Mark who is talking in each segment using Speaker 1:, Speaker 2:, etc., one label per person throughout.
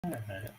Speaker 1: Alright.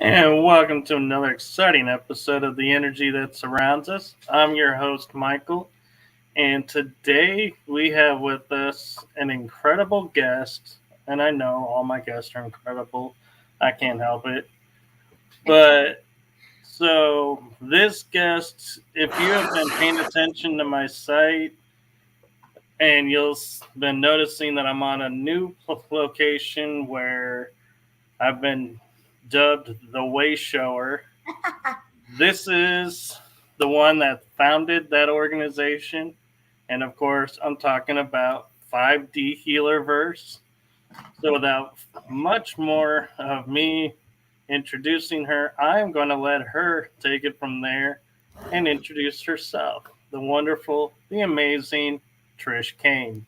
Speaker 1: And welcome to another exciting episode of The Energy That Surrounds Us. I'm your host, Michael, and today we have with us an incredible guest. And I know all my guests are incredible, I can't help it. But so, this guest, if you have been paying attention to my site, and you'll been noticing that I'm on a new location where I've been dubbed the Way Shower. This is the one that founded that organization. And of course, I'm talking about 5D Healerverse. So without much more of me introducing her, I'm going to let her take it from there and introduce herself. The wonderful, the amazing Trish Kane.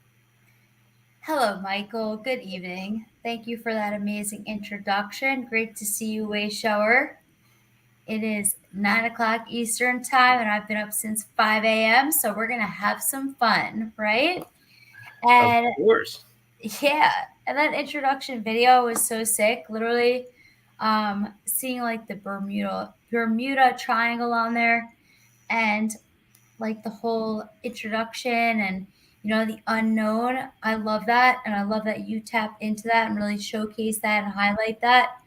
Speaker 2: Hello, Michael. Good evening. Thank you for that amazing introduction. Great to see you, Way Shower. It is 9 o'clock Eastern time, and I've been up since 5 a.m., so we're going to have some fun, right? And
Speaker 1: of course.
Speaker 2: Yeah, and that introduction video was so sick. Literally, seeing like the Bermuda Triangle on there, and like the whole introduction and the unknown. I love that, and I love that you tap into that and really showcase that and highlight that.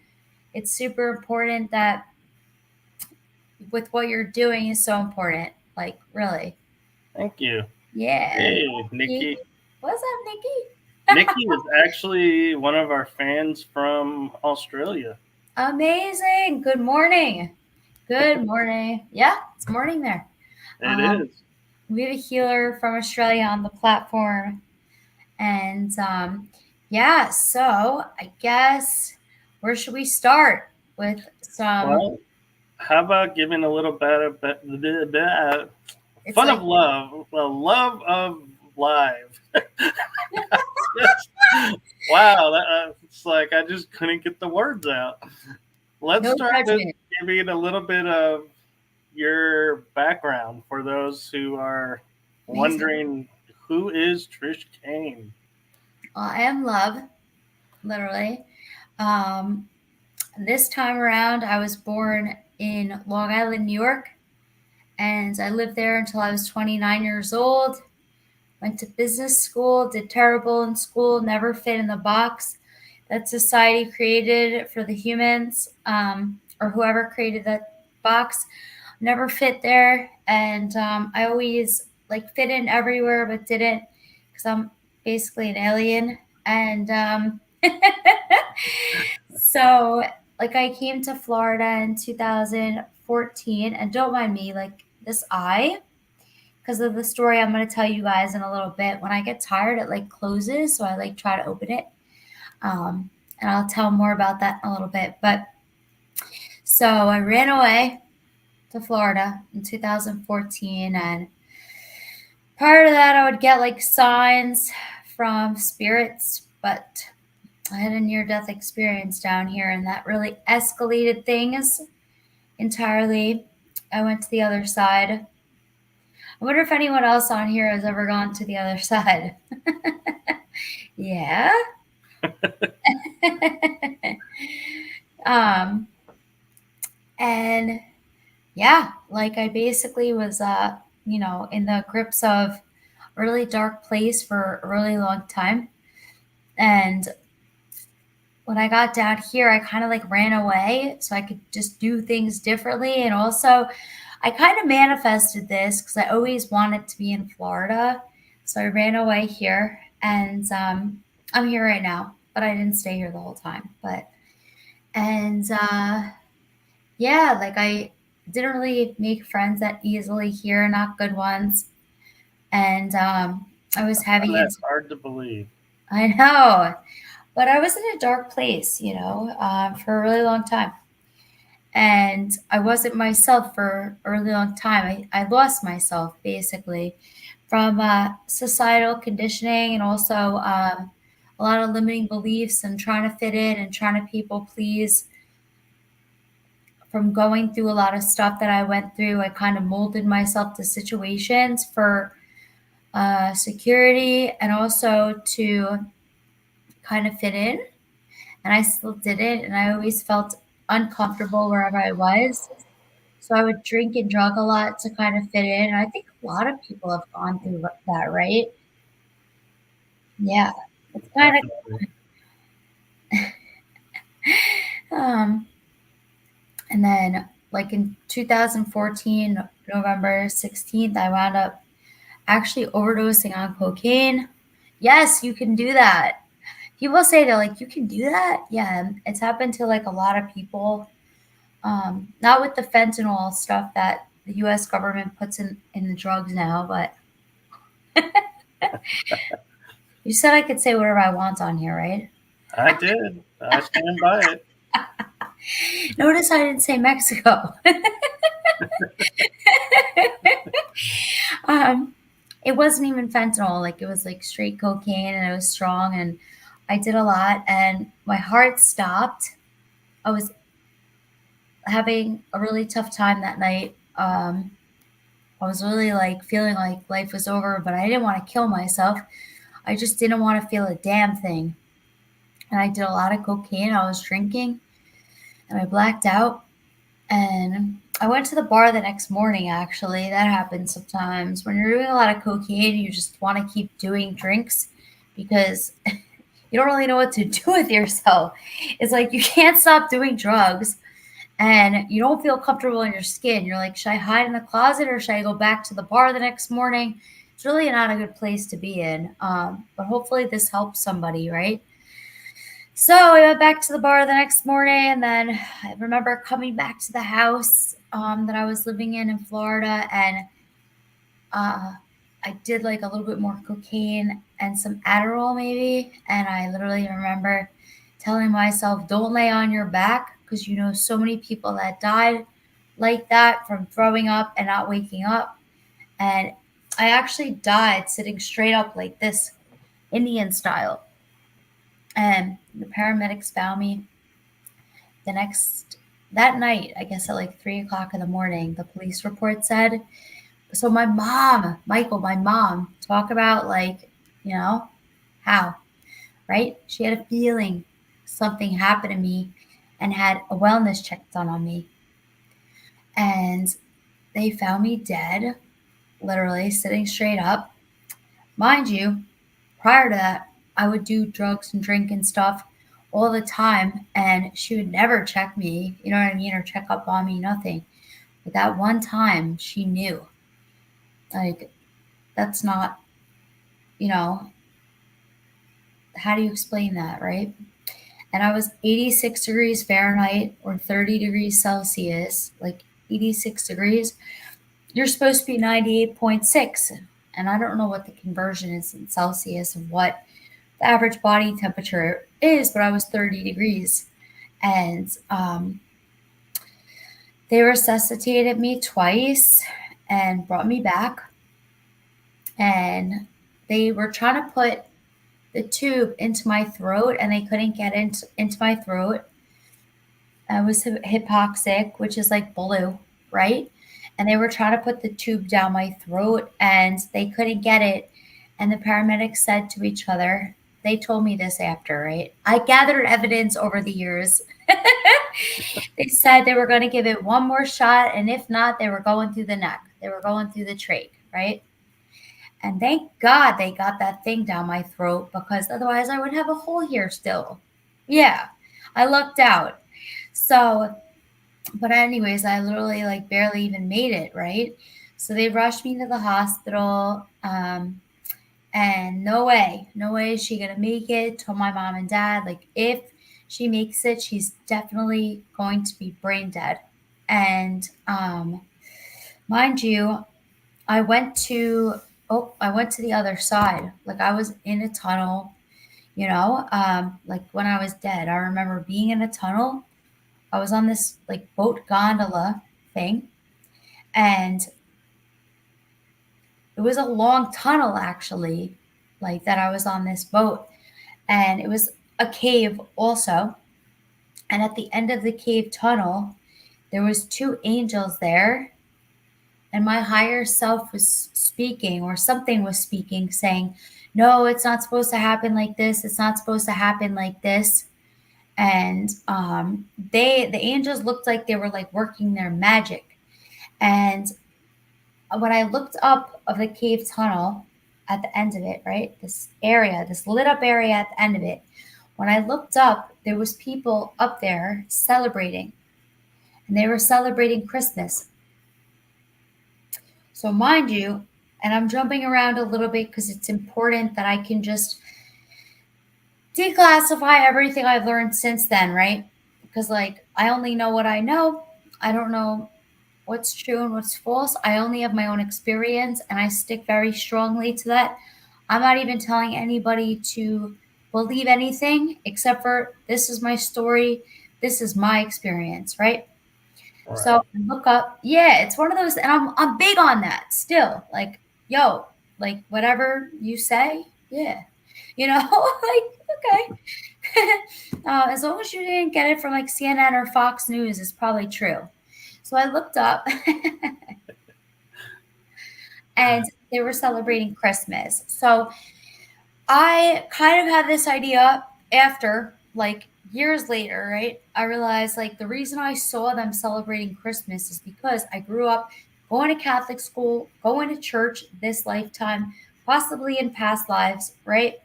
Speaker 2: It's super important that with what you're doing is so important. Like, really.
Speaker 1: Thank you.
Speaker 2: Yeah.
Speaker 1: Hey, Nikki.
Speaker 2: What's up, Nikki?
Speaker 1: Nikki is actually one of our fans from Australia.
Speaker 2: Amazing. Good morning. Good morning. Yeah, it's morning there.
Speaker 1: It is.
Speaker 2: We have a healer from Australia on the platform. And yeah, so I guess where should we start with some?
Speaker 1: Well, how about giving a little bit fun of love, well, love of live. Wow, it's like I just couldn't get the words out. Let's start with giving a little bit of your background for those who are wondering who is Trish Kane.
Speaker 2: I am love, literally. This time around, I was born in Long Island, New York, and I lived there until I was 29 years old. Went to business school, did terrible in school, never fit in the box that society created for the humans, or whoever created that box. Never fit there, and I always like fit in everywhere, but didn't, because I'm basically an alien. And so like I came to Florida in 2014, and don't mind me, like this eye, because of the story I'm going to tell you guys in a little bit. When I get tired, it like closes, so I like try to open it, and I'll tell more about that in a little bit. But So I ran away to Florida in 2014, and prior to that, I would get like signs from spirits, but I had a near-death experience down here, and that really escalated things entirely. I went to the other side. I wonder if anyone else on here has ever gone to the other side. Yeah. And yeah, like I basically was, in the grips of a really dark place for a really long time. And when I got down here, I kind of like ran away so I could just do things differently. And also, I kind of manifested this because I always wanted to be in Florida. So I ran away here, and I'm here right now, but I didn't stay here the whole time. Yeah, like I didn't really make friends that easily here, not good ones. And I was heavy.
Speaker 1: That's hard to believe.
Speaker 2: I know, but I was in a dark place, for a really long time. And I wasn't myself for a really long time. I lost myself basically from societal conditioning, and also a lot of limiting beliefs and trying to fit in and trying to people please. From going through a lot of stuff that I went through, I kind of molded myself to situations for security and also to kind of fit in. And I still did it, and I always felt uncomfortable wherever I was. So I would drink and drug a lot to kind of fit in. And I think a lot of people have gone through that, right? Yeah. It's kind
Speaker 1: Definitely.
Speaker 2: of, and then like in 2014, November 16th, I wound up actually overdosing on cocaine. Yes, you can do that. People say they're like, you can do that? Yeah, it's happened to like a lot of people. Not with the fentanyl stuff that the US government puts in the drugs now, but you said I could say whatever I want on here, right?
Speaker 1: I did. I stand by it.
Speaker 2: Notice I didn't say Mexico. It wasn't even fentanyl. Like it was like straight cocaine, and it was strong, and I did a lot, and my heart stopped. I was having a really tough time that night. I was really like feeling like life was over, but I didn't want to kill myself. I just didn't want to feel a damn thing. And I did a lot of cocaine. I was drinking, and I blacked out. And I went to the bar the next morning, actually. That happens sometimes. When you're doing a lot of cocaine, you just want to keep doing drinks because you don't really know what to do with yourself. It's like you can't stop doing drugs, and you don't feel comfortable in your skin. You're like, should I hide in the closet or should I go back to the bar the next morning? It's really not a good place to be in. But hopefully this helps somebody, right? So I went back to the bar the next morning, and then I remember coming back to the house that I was living in Florida, and I did like a little bit more cocaine and some Adderall maybe, and I literally remember telling myself, don't lay on your back, because you know so many people that died like that from throwing up and not waking up. And I actually died sitting straight up like this, Indian style. And the paramedics found me that night, I guess at like 3 o'clock in the morning. The police report said. So my mom, Michael, my mom, talk about like, how, right? She had a feeling something happened to me and had a wellness check done on me. And they found me dead, literally sitting straight up. Mind you, prior to that, I would do drugs and drink and stuff all the time, and she would never check me, you know what I mean, or check up on me, nothing. But that one time, she knew. Like, that's not, how do you explain that, right? And I was 86 degrees Fahrenheit or 30 degrees Celsius, like 86 degrees. You're supposed to be 98.6. And I don't know what the conversion is in Celsius of what the average body temperature is, but I was 30 degrees. And They resuscitated me twice and brought me back. And they were trying to put the tube into my throat, and they couldn't get into my throat. I was hypoxic, which is like blue, right? And they were trying to put the tube down my throat, and they couldn't get it. And the paramedics said to each other, they told me this after, right? I gathered evidence over the years. They said they were going to give it one more shot, and if not, they were going through the neck. They were going through the trach, right? And thank God they got that thing down my throat, because otherwise I would have a hole here still. Yeah, I lucked out. So, but anyways, I literally like barely even made it, right? So they rushed me to the hospital. And no way is she gonna make it. Told my mom and dad, like, if she makes it, she's definitely going to be brain dead. And mind you, I went to the other side. Like, I was in a tunnel, like when I was dead. I remember being in a tunnel. I was on this like boat gondola thing, and it was a long tunnel actually, like that I was on this boat, and it was a cave also. And at the end of the cave tunnel, there was two angels there, and my higher self was speaking, or something was speaking, saying, "No, it's not supposed to happen like this. It's not supposed to happen like this." And the angels looked like they were like working their magic. And when I looked up of the cave tunnel at the end of it, right, this area, this lit up area at the end of it, when I looked up, there was people up there celebrating, and they were celebrating Christmas. So mind you, and I'm jumping around a little bit because it's important that I can just declassify everything I've learned since then, right? Because like I only know what I know. I don't know what's true and what's false. I only have my own experience, and I stick very strongly to that. I'm not even telling anybody to believe anything except for this is my story. This is my experience, right?
Speaker 1: Right.
Speaker 2: So I look up, yeah, it's one of those, and I'm big on that still. Like, yo, like whatever you say, yeah, like okay. As long as you didn't get it from like CNN or Fox News, it's probably true. So I looked up, and they were celebrating Christmas. So I kind of had this idea after, like years later, right? I realized like the reason I saw them celebrating Christmas is because I grew up going to Catholic school, going to church this lifetime, possibly in past lives, right?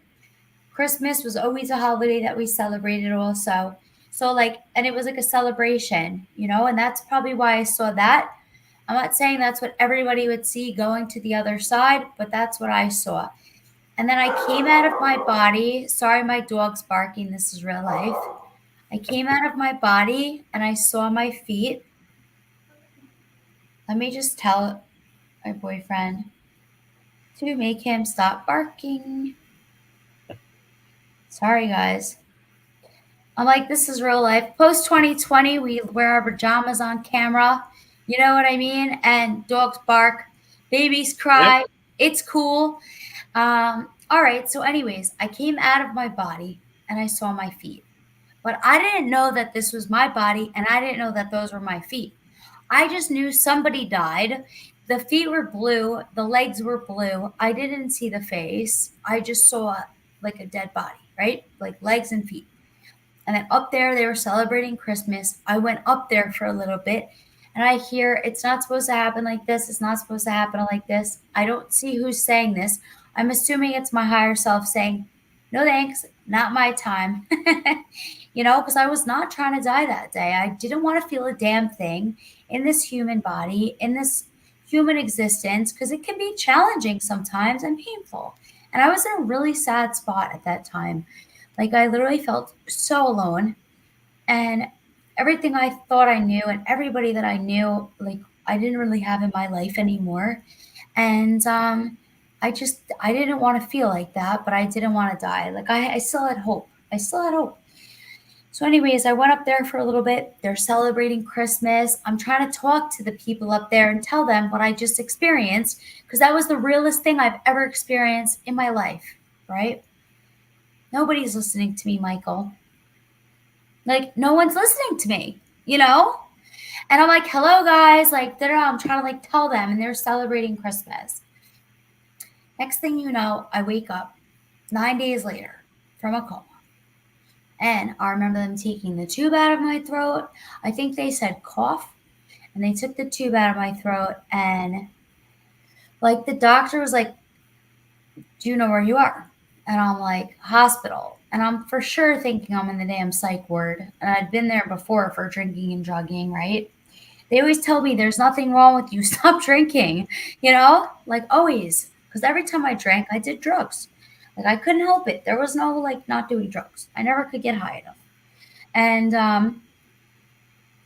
Speaker 2: Christmas was always a holiday that we celebrated also. So like, and it was like a celebration, and that's probably why I saw that. I'm not saying that's what everybody would see going to the other side, but that's what I saw. And then I came out of my body. Sorry, my dog's barking. This is real life. I came out of my body and I saw my feet. Let me just tell my boyfriend to make him stop barking. Sorry, guys. I'm like, this is real life. Post 2020, we wear our pajamas on camera. You know what I mean? And dogs bark, babies cry. Yep. It's cool. All right. So anyways, I came out of my body and I saw my feet. But I didn't know that this was my body, and I didn't know that those were my feet. I just knew somebody died. The feet were blue. The legs were blue. I didn't see the face. I just saw like a dead body, right? Like legs and feet. And then up there, they were celebrating Christmas. I went up there for a little bit, and I hear, it's not supposed to happen like this. It's not supposed to happen like this. I don't see who's saying this. I'm assuming it's my higher self saying, no thanks, not my time. Because I was not trying to die that day. I didn't want to feel a damn thing in this human body, in this human existence, because it can be challenging sometimes and painful. And I was in a really sad spot at that time. Like, I literally felt so alone, and everything I thought I knew and everybody that I knew, like, I didn't really have in my life anymore. And I didn't want to feel like that, but I didn't want to die. Like, I still had hope. I still had hope. So, anyways, I went up there for a little bit. They're celebrating Christmas. I'm trying to talk to the people up there and tell them what I just experienced, because that was the realest thing I've ever experienced in my life, right? Nobody's listening to me, Michael. Like, no one's listening to me, you know? And I'm like, hello, guys. Like, I'm trying to like tell them, and they're celebrating Christmas. Next thing you know, I wake up 9 days later from a coma. And I remember them taking the tube out of my throat. I think they said cough. And they took the tube out of my throat. And like the doctor was like, do you know where you are? And I'm like, hospital. And I'm for sure thinking I'm in the damn psych ward. And I'd been there before for drinking and drugging, right? They always tell me there's nothing wrong with you. Stop drinking, like always. Because every time I drank, I did drugs. Like I couldn't help it. There was no like not doing drugs. I never could get high enough. And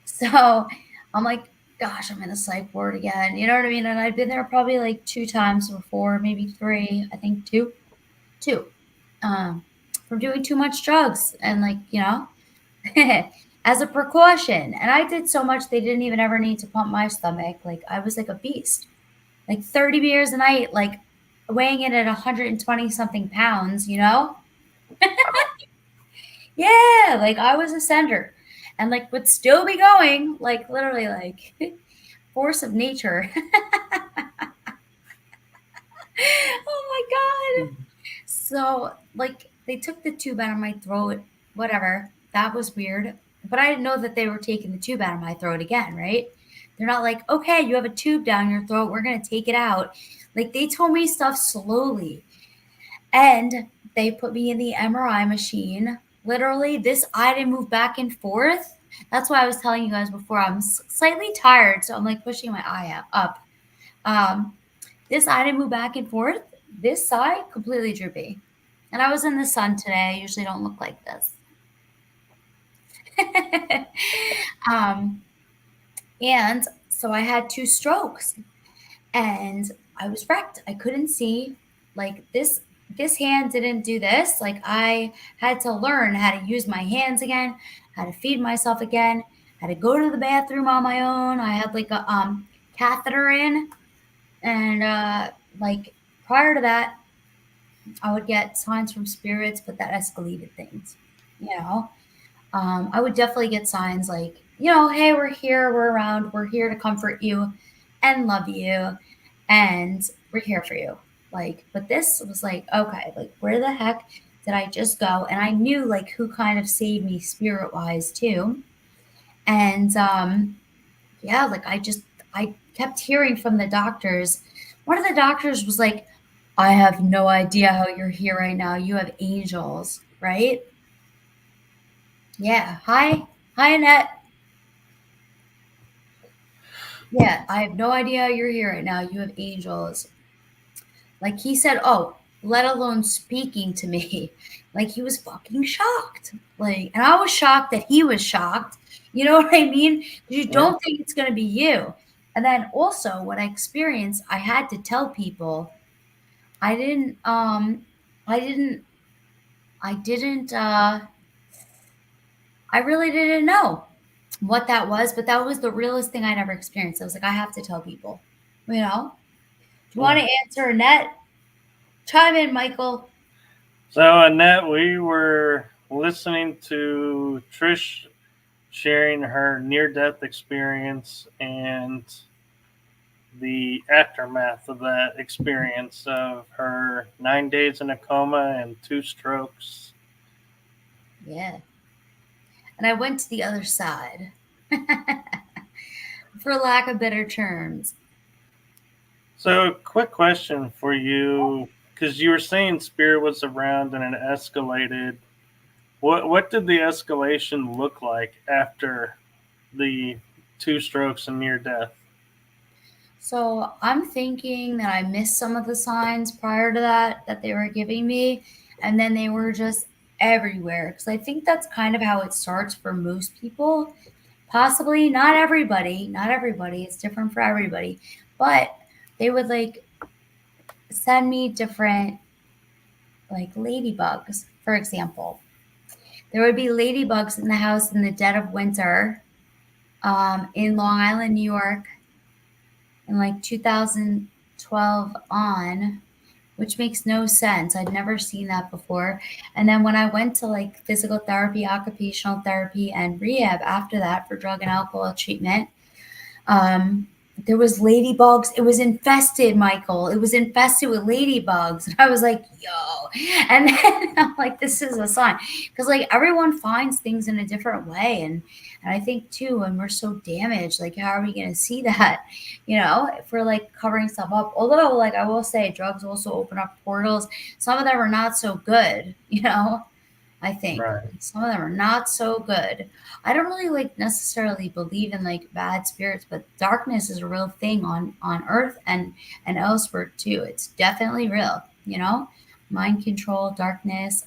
Speaker 2: so I'm like, gosh, I'm in a psych ward again. You know what I mean? And I'd been there probably like 2 times before, maybe 3. I think two, from doing too much drugs and like as a precaution. And I did so much they didn't even ever need to pump my stomach. Like I was like a beast, like 30 beers a night, like weighing in at 120 something pounds. Yeah, like I was a sender and like would still be going, like literally like force of nature. Oh my God. So like they took the tube out of my throat, whatever. That was weird. But I didn't know that they were taking the tube out of my throat again, right? They're not like, okay, you have a tube down your throat, we're gonna take it out. Like they told me stuff slowly. And they put me in the MRI machine. Literally, this eye didn't move back and forth. That's why I was telling you guys before. I'm slightly tired, so I'm like pushing my eye up. This eye didn't move back and forth. This side completely droopy. And I was in the sun today. I usually don't look like this. And so I had 2 strokes, and I was wrecked. I couldn't see. Like this hand didn't do this. Like I had to learn how to use my hands again, how to feed myself again, how to go to the bathroom on my own. I had like a catheter in, and like prior to that, I would get signs from spirits, but that escalated things. I would definitely get signs like, hey, we're here, we're around, we're here to comfort you and love you, and we're here for you. Like, but this was like, okay, like, where the heck did I just go? And I knew like who kind of saved me spirit wise too. And yeah, like I kept hearing from the doctors. One of the doctors was like, I have no idea how you're here right now. You have angels, right? Yeah. Hi, Annette. Yeah, I have no idea how you're here right now. You have angels. Like he said, oh, let alone speaking to me. Like he was fucking shocked. Like, and I was shocked that he was shocked. You know what I mean? Because you don't think it's gonna be you. And then also what I experienced, I had to tell people. I didn't I didn't I didn't I really didn't know what that was, but that was the realest thing I'd ever experienced. I was like, I have to tell people. Do you want to answer, Annette? Chime in, Michael.
Speaker 1: So, Annette, we were listening to Trish sharing her near-death experience and the aftermath of that experience of her 9 days in a coma and 2 strokes.
Speaker 2: Yeah. And I went to the other side, for lack of better terms.
Speaker 1: So, quick question for you, because you were saying spirit was around and it escalated. What did the escalation look like after the 2 strokes and near death?
Speaker 2: So I'm thinking that I missed some of the signs prior to that they were giving me, and then they were just everywhere. Because I think that's kind of how it starts for most people. Possibly not everybody. Not everybody. It's different for everybody. But they would like send me different like ladybugs, for example. there would be ladybugs in the house in the dead of winter, in Long Island, New York, in like 2012 on, which makes no sense. I'd never seen that before. And then when I went to like physical therapy, occupational therapy, and rehab after that for drug and alcohol treatment, there was ladybugs. It was infested, Michael. It was infested with ladybugs. And I was like, yo. And then I'm like, this is a sign. Because like everyone finds things in a different way. And I think too, when we're so damaged, like how are we gonna see that? If we're like covering stuff up. Although, like I will say, drugs also open up portals. Some of them are not so good, I think.
Speaker 1: Right.
Speaker 2: Some of them are not so good. I don't really like necessarily believe in like bad spirits, but darkness is a real thing on Earth and elsewhere too. It's definitely real, mind control, darkness,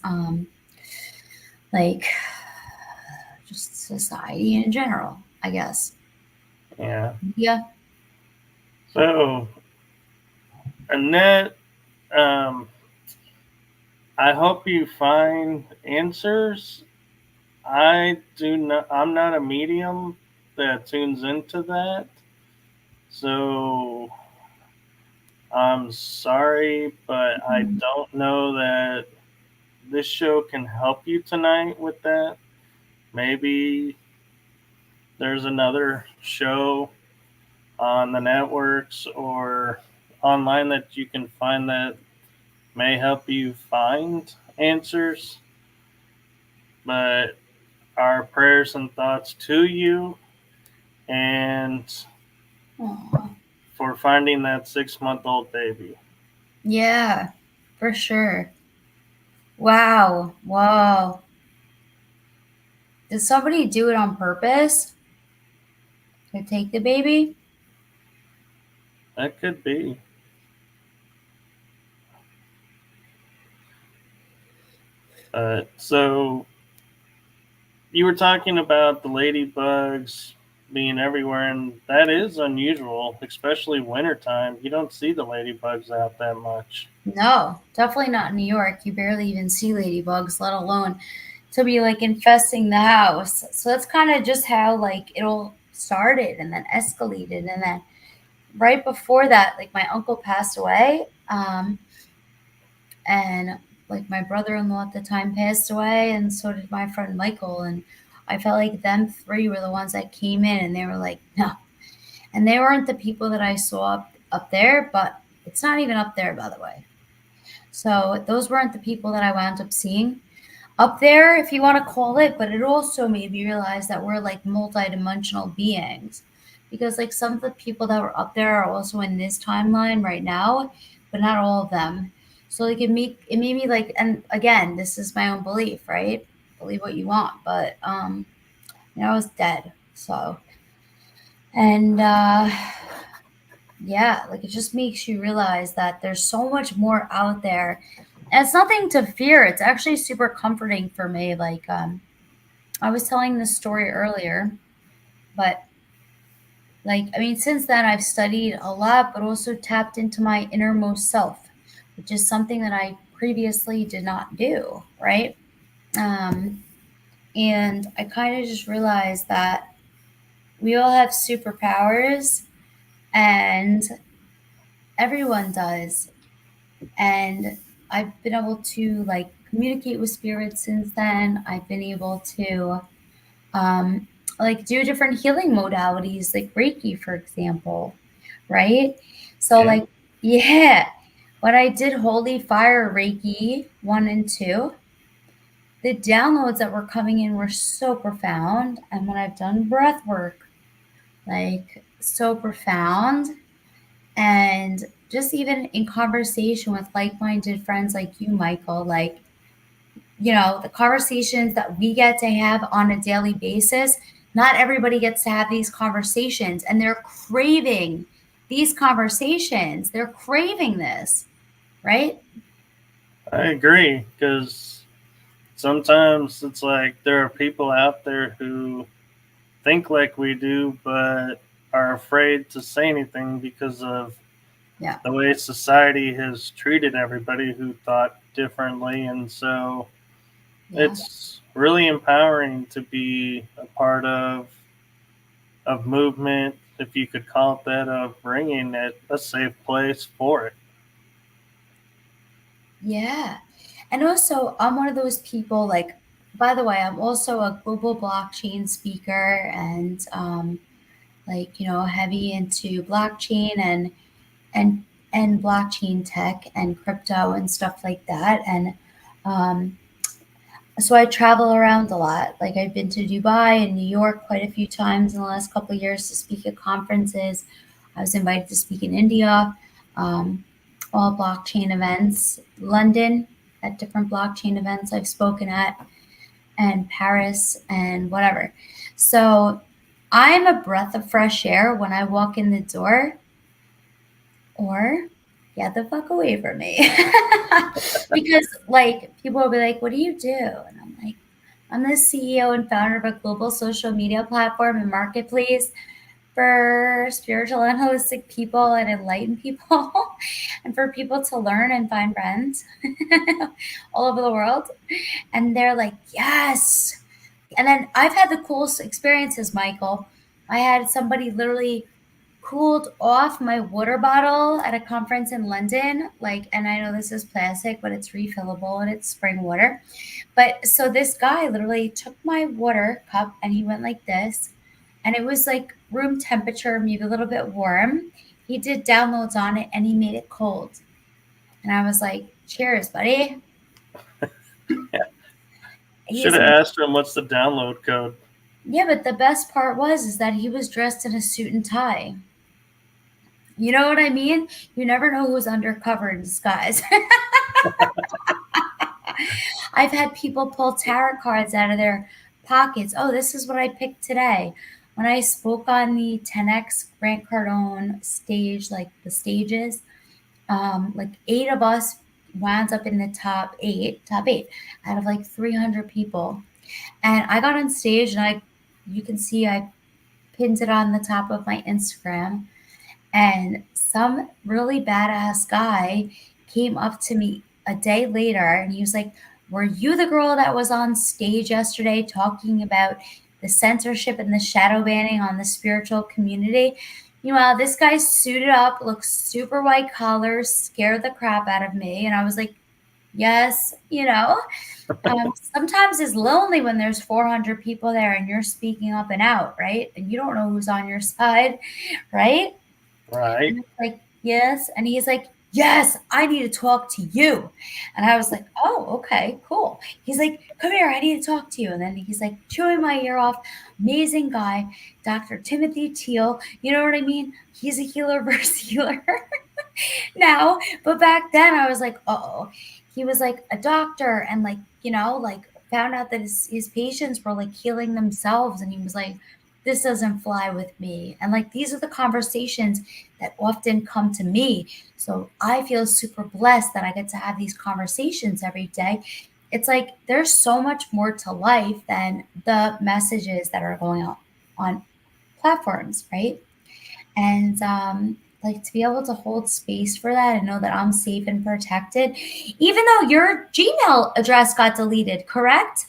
Speaker 2: like just society in general, I guess.
Speaker 1: Yeah.
Speaker 2: Yeah.
Speaker 1: So, Annette, I hope you find answers. I'm not a medium that tunes into that. So I'm sorry, but I don't know that this show can help you tonight with that. Maybe there's another show on the networks or online that you can find that may help you find answers. But our prayers and thoughts to you and
Speaker 2: Aww.
Speaker 1: for finding that 6-month-old baby.
Speaker 2: Yeah, for sure. Wow. Whoa. Did somebody do it on purpose to take the baby?
Speaker 1: That could be. So you were talking about the ladybugs being everywhere, and that is unusual, especially wintertime. You don't see the ladybugs out that much.
Speaker 2: No, definitely not in New York. You barely even see ladybugs, let alone to be like infesting the house. So that's kind of just how like it all started and then escalated. And then right before that, like my uncle passed away. And like my brother-in-law at the time passed away, and so did my friend Michael. And I felt like them three were the ones that came in and they were like, no. And they weren't the people that I saw up there, but it's not even up there, by the way. So those weren't the people that I wound up seeing up there, if you want to call it. But it also made me realize that we're like multidimensional beings, because like some of the people that were up there are also in this timeline right now, but not all of them. So like it made me like, and again, this is my own belief, right? Believe what you want, but I was dead. So, and yeah, like it just makes you realize that there's so much more out there. And it's nothing to fear. It's actually super comforting for me. Like I was telling this story earlier, but like I mean, since then I've studied a lot, but also tapped into my innermost self, which is something that I previously did not do, right? And I kind of just realized that we all have superpowers, and everyone does. And I've been able to like communicate with spirits since then. I've been able to like do different healing modalities, like Reiki, for example, right? So,
Speaker 1: Yeah.
Speaker 2: like, yeah, when I did Holy Fire Reiki 1 and 2, the downloads that were coming in were so profound. And when I've done breath work, like, so profound. And just even in conversation with like-minded friends like you, Michael, like, the conversations that we get to have on a daily basis, not everybody gets to have these conversations, and they're craving these conversations. They're craving this, right?
Speaker 1: I agree, because sometimes it's like there are people out there who think like we do, but are afraid to say anything because of the way society has treated everybody who thought differently. And so
Speaker 2: Yeah.
Speaker 1: really empowering to be a part of movement, if you could call it that, of bringing a safe place for it.
Speaker 2: Yeah. And also, I'm one of those people, like, by the way, I'm also a global blockchain speaker and, like, heavy into blockchain and, and blockchain tech and crypto and stuff like that. And, um, so I travel around a lot. Like, I've been to Dubai and New York quite a few times in the last couple of years to speak at conferences. I was invited to speak in India, um, all blockchain events, London at different blockchain events I've spoken at, and Paris and whatever. So I'm a breath of fresh air when I walk in the door, or get the fuck away from me. Because, like, people will be like, what do you do? And I'm like, I'm the CEO and founder of a global social media platform and marketplace for spiritual and holistic people and enlightened people and for people to learn and find friends all over the world. And they're like, yes. And then I've had the coolest experiences, Michael. I had somebody literally cooled off my water bottle at a conference in London. Like, and I know this is plastic, but it's refillable and it's spring water. But so this guy literally took my water cup and he went like this, and it was like room temperature, maybe a little bit warm. He did downloads on it and he made it cold. And I was like, cheers, buddy.
Speaker 1: Should
Speaker 2: He's
Speaker 1: have asked him what's the download code.
Speaker 2: Yeah, but the best part is that he was dressed in a suit and tie. You know what I mean? You never know who's undercover in disguise. I've had people pull tarot cards out of their pockets. Oh, this is what I picked today. When I spoke on the 10X Grant Cardone stage, like the stages, like 8 of us wound up in the top eight out of like 300 people. And I got on stage and you can see I pinned it on the top of my Instagram. And some really badass guy came up to me a day later and he was like, were you the girl that was on stage yesterday talking about the censorship and the shadow banning on the spiritual community? Meanwhile, this guy suited up, looked super white collar, scared the crap out of me. And I was like, yes, sometimes it's lonely when there's 400 people there and you're speaking up and out, right? And you don't know who's on your side, right?
Speaker 1: Right.
Speaker 2: And it's like, yes. And he's like, yes, I need to talk to you. And I was like, oh, okay, cool. He's like, come here, I need to talk to you. And then he's like, chewing my ear off. Amazing guy, Dr. Timothy Teal. You know what I mean? He's a Healerverse healer now. But back then I was like, uh-oh. He was like a doctor and like, found out that his patients were like healing themselves. And he was like, this doesn't fly with me. And like, these are the conversations that often come to me. So I feel super blessed that I get to have these conversations every day. It's like, there's so much more to life than the messages that are going on platforms, right? And like, to be able to hold space for that and know that I'm safe and protected, even though your Gmail address got deleted, correct?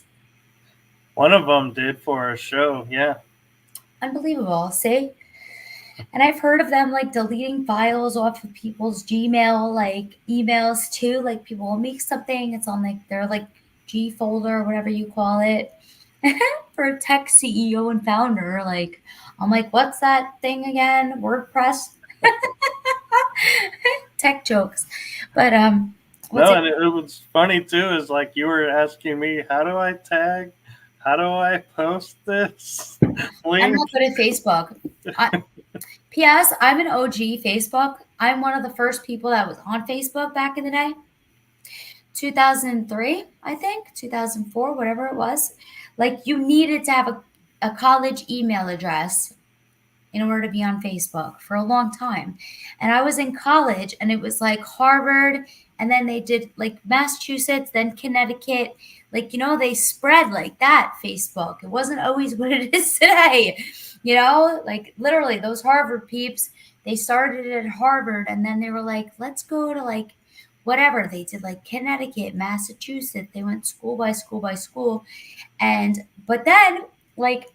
Speaker 1: One of them did for a show, yeah.
Speaker 2: Unbelievable. See? And I've heard of them like deleting files off of people's Gmail, like emails too. Like, people will make something, it's on like their like G folder or whatever you call it. For a tech CEO and founder, like, I'm like, what's that thing again? WordPress? Tech jokes. But
Speaker 1: No, and it was funny too, is like you were asking me, how do I tag? How do I post this link?
Speaker 2: I'm not good at Facebook. P.S. I'm an OG Facebook. I'm one of the first people that was on Facebook back in the day. 2003, I think, 2004, whatever it was. Like, you needed to have a college email address in order to be on Facebook for a long time. And I was in college and it was like Harvard, and then they did like Massachusetts, then Connecticut. Like, they spread like that, Facebook. It wasn't always what it is today. Like, literally those Harvard peeps, they started at Harvard and then they were like, let's go to like whatever. They did like Connecticut, Massachusetts. They went school by school by school. But then, like,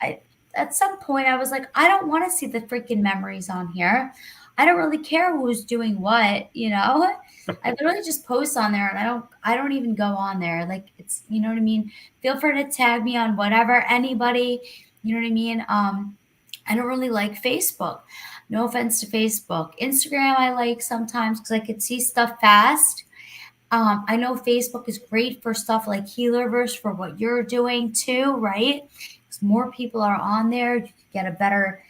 Speaker 2: at some point, I was like, I don't want to see the freaking memories on here. I don't really care who's doing what, I literally just post on there, and I don't even go on there. Like, it's, you know what I mean? Feel free to tag me on whatever, anybody, you know what I mean? I don't really like Facebook. No offense to Facebook. Instagram, I like sometimes because I could see stuff fast. I know Facebook is great for stuff like Healerverse for what you're doing too, right? Because more people are on there, you can get a better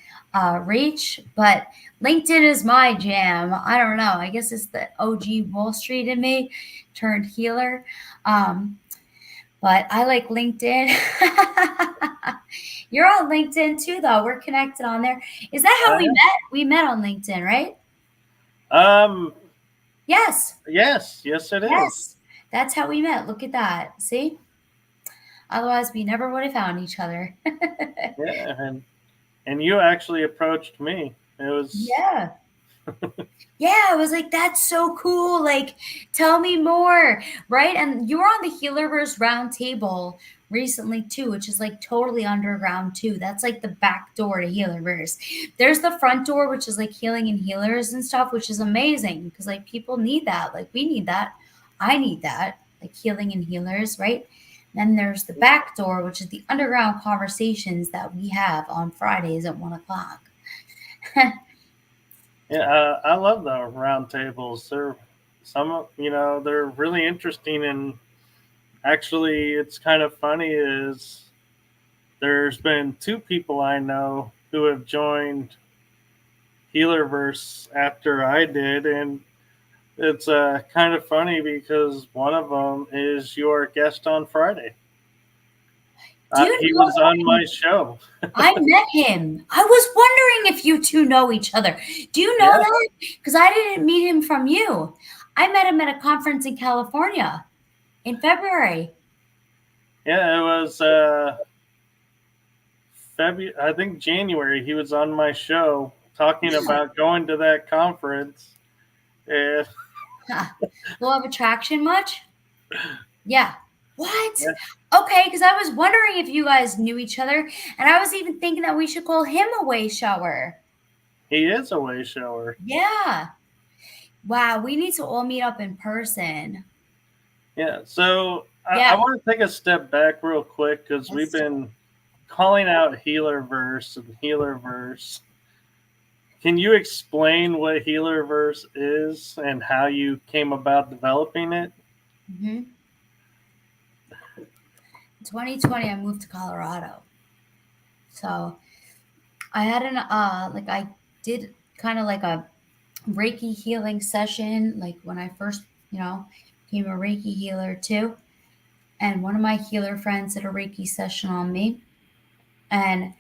Speaker 2: reach. But LinkedIn is my jam. I don't know. I guess it's the OG Wall Street in me turned healer. But I like LinkedIn. You're on LinkedIn too, though. We're connected on there. Is that how we met? We met on LinkedIn, right? Yes.
Speaker 1: Yes, it is.
Speaker 2: Yes. That's how we met. Look at that. See? Otherwise, we never would have found each other.
Speaker 1: Yeah, and you actually approached me. It was
Speaker 2: Yeah. Yeah, I was like, that's so cool. Like, tell me more, right? And you were on the Healerverse Roundtable recently too, which is like totally underground too. That's like the back door to Healerverse. There's the front door, which is like healing and healers and stuff, which is amazing because like people need that. Like we need that. I need that, like healing and healers, right? Then there's the back door, which is the underground conversations that we have on Fridays at 1:00.
Speaker 1: Yeah, I love the roundtables. They're really interesting, and actually, it's kind of funny. Is there's been 2 people I know who have joined Healerverse after I did, and it's kind of funny because one of them is your guest on Friday. He was on my show.
Speaker 2: I met him. I was wondering if you two know each other. Do you know that? Because I didn't meet him from you. I met him at a conference in California in February.
Speaker 1: Yeah, it was February. I think January. He was on my show talking about going to that conference. And
Speaker 2: Law of Attraction much? Yeah. What?
Speaker 1: Yeah.
Speaker 2: Okay, because I was wondering if you guys knew each other, and I was even thinking that we should call him a way shower.
Speaker 1: He is a way shower.
Speaker 2: Yeah. Wow, we need to all meet up in person.
Speaker 1: Yeah, so I want to take a step back real quick because we've been calling out Healerverse and Healerverse. Can you explain what Healerverse is and how you came about developing it?
Speaker 2: Mm-hmm. In 2020, I moved to Colorado. So I had I did kind of like a Reiki healing session, like when I first, became a Reiki healer too. And one of my healer friends did a Reiki session on me. And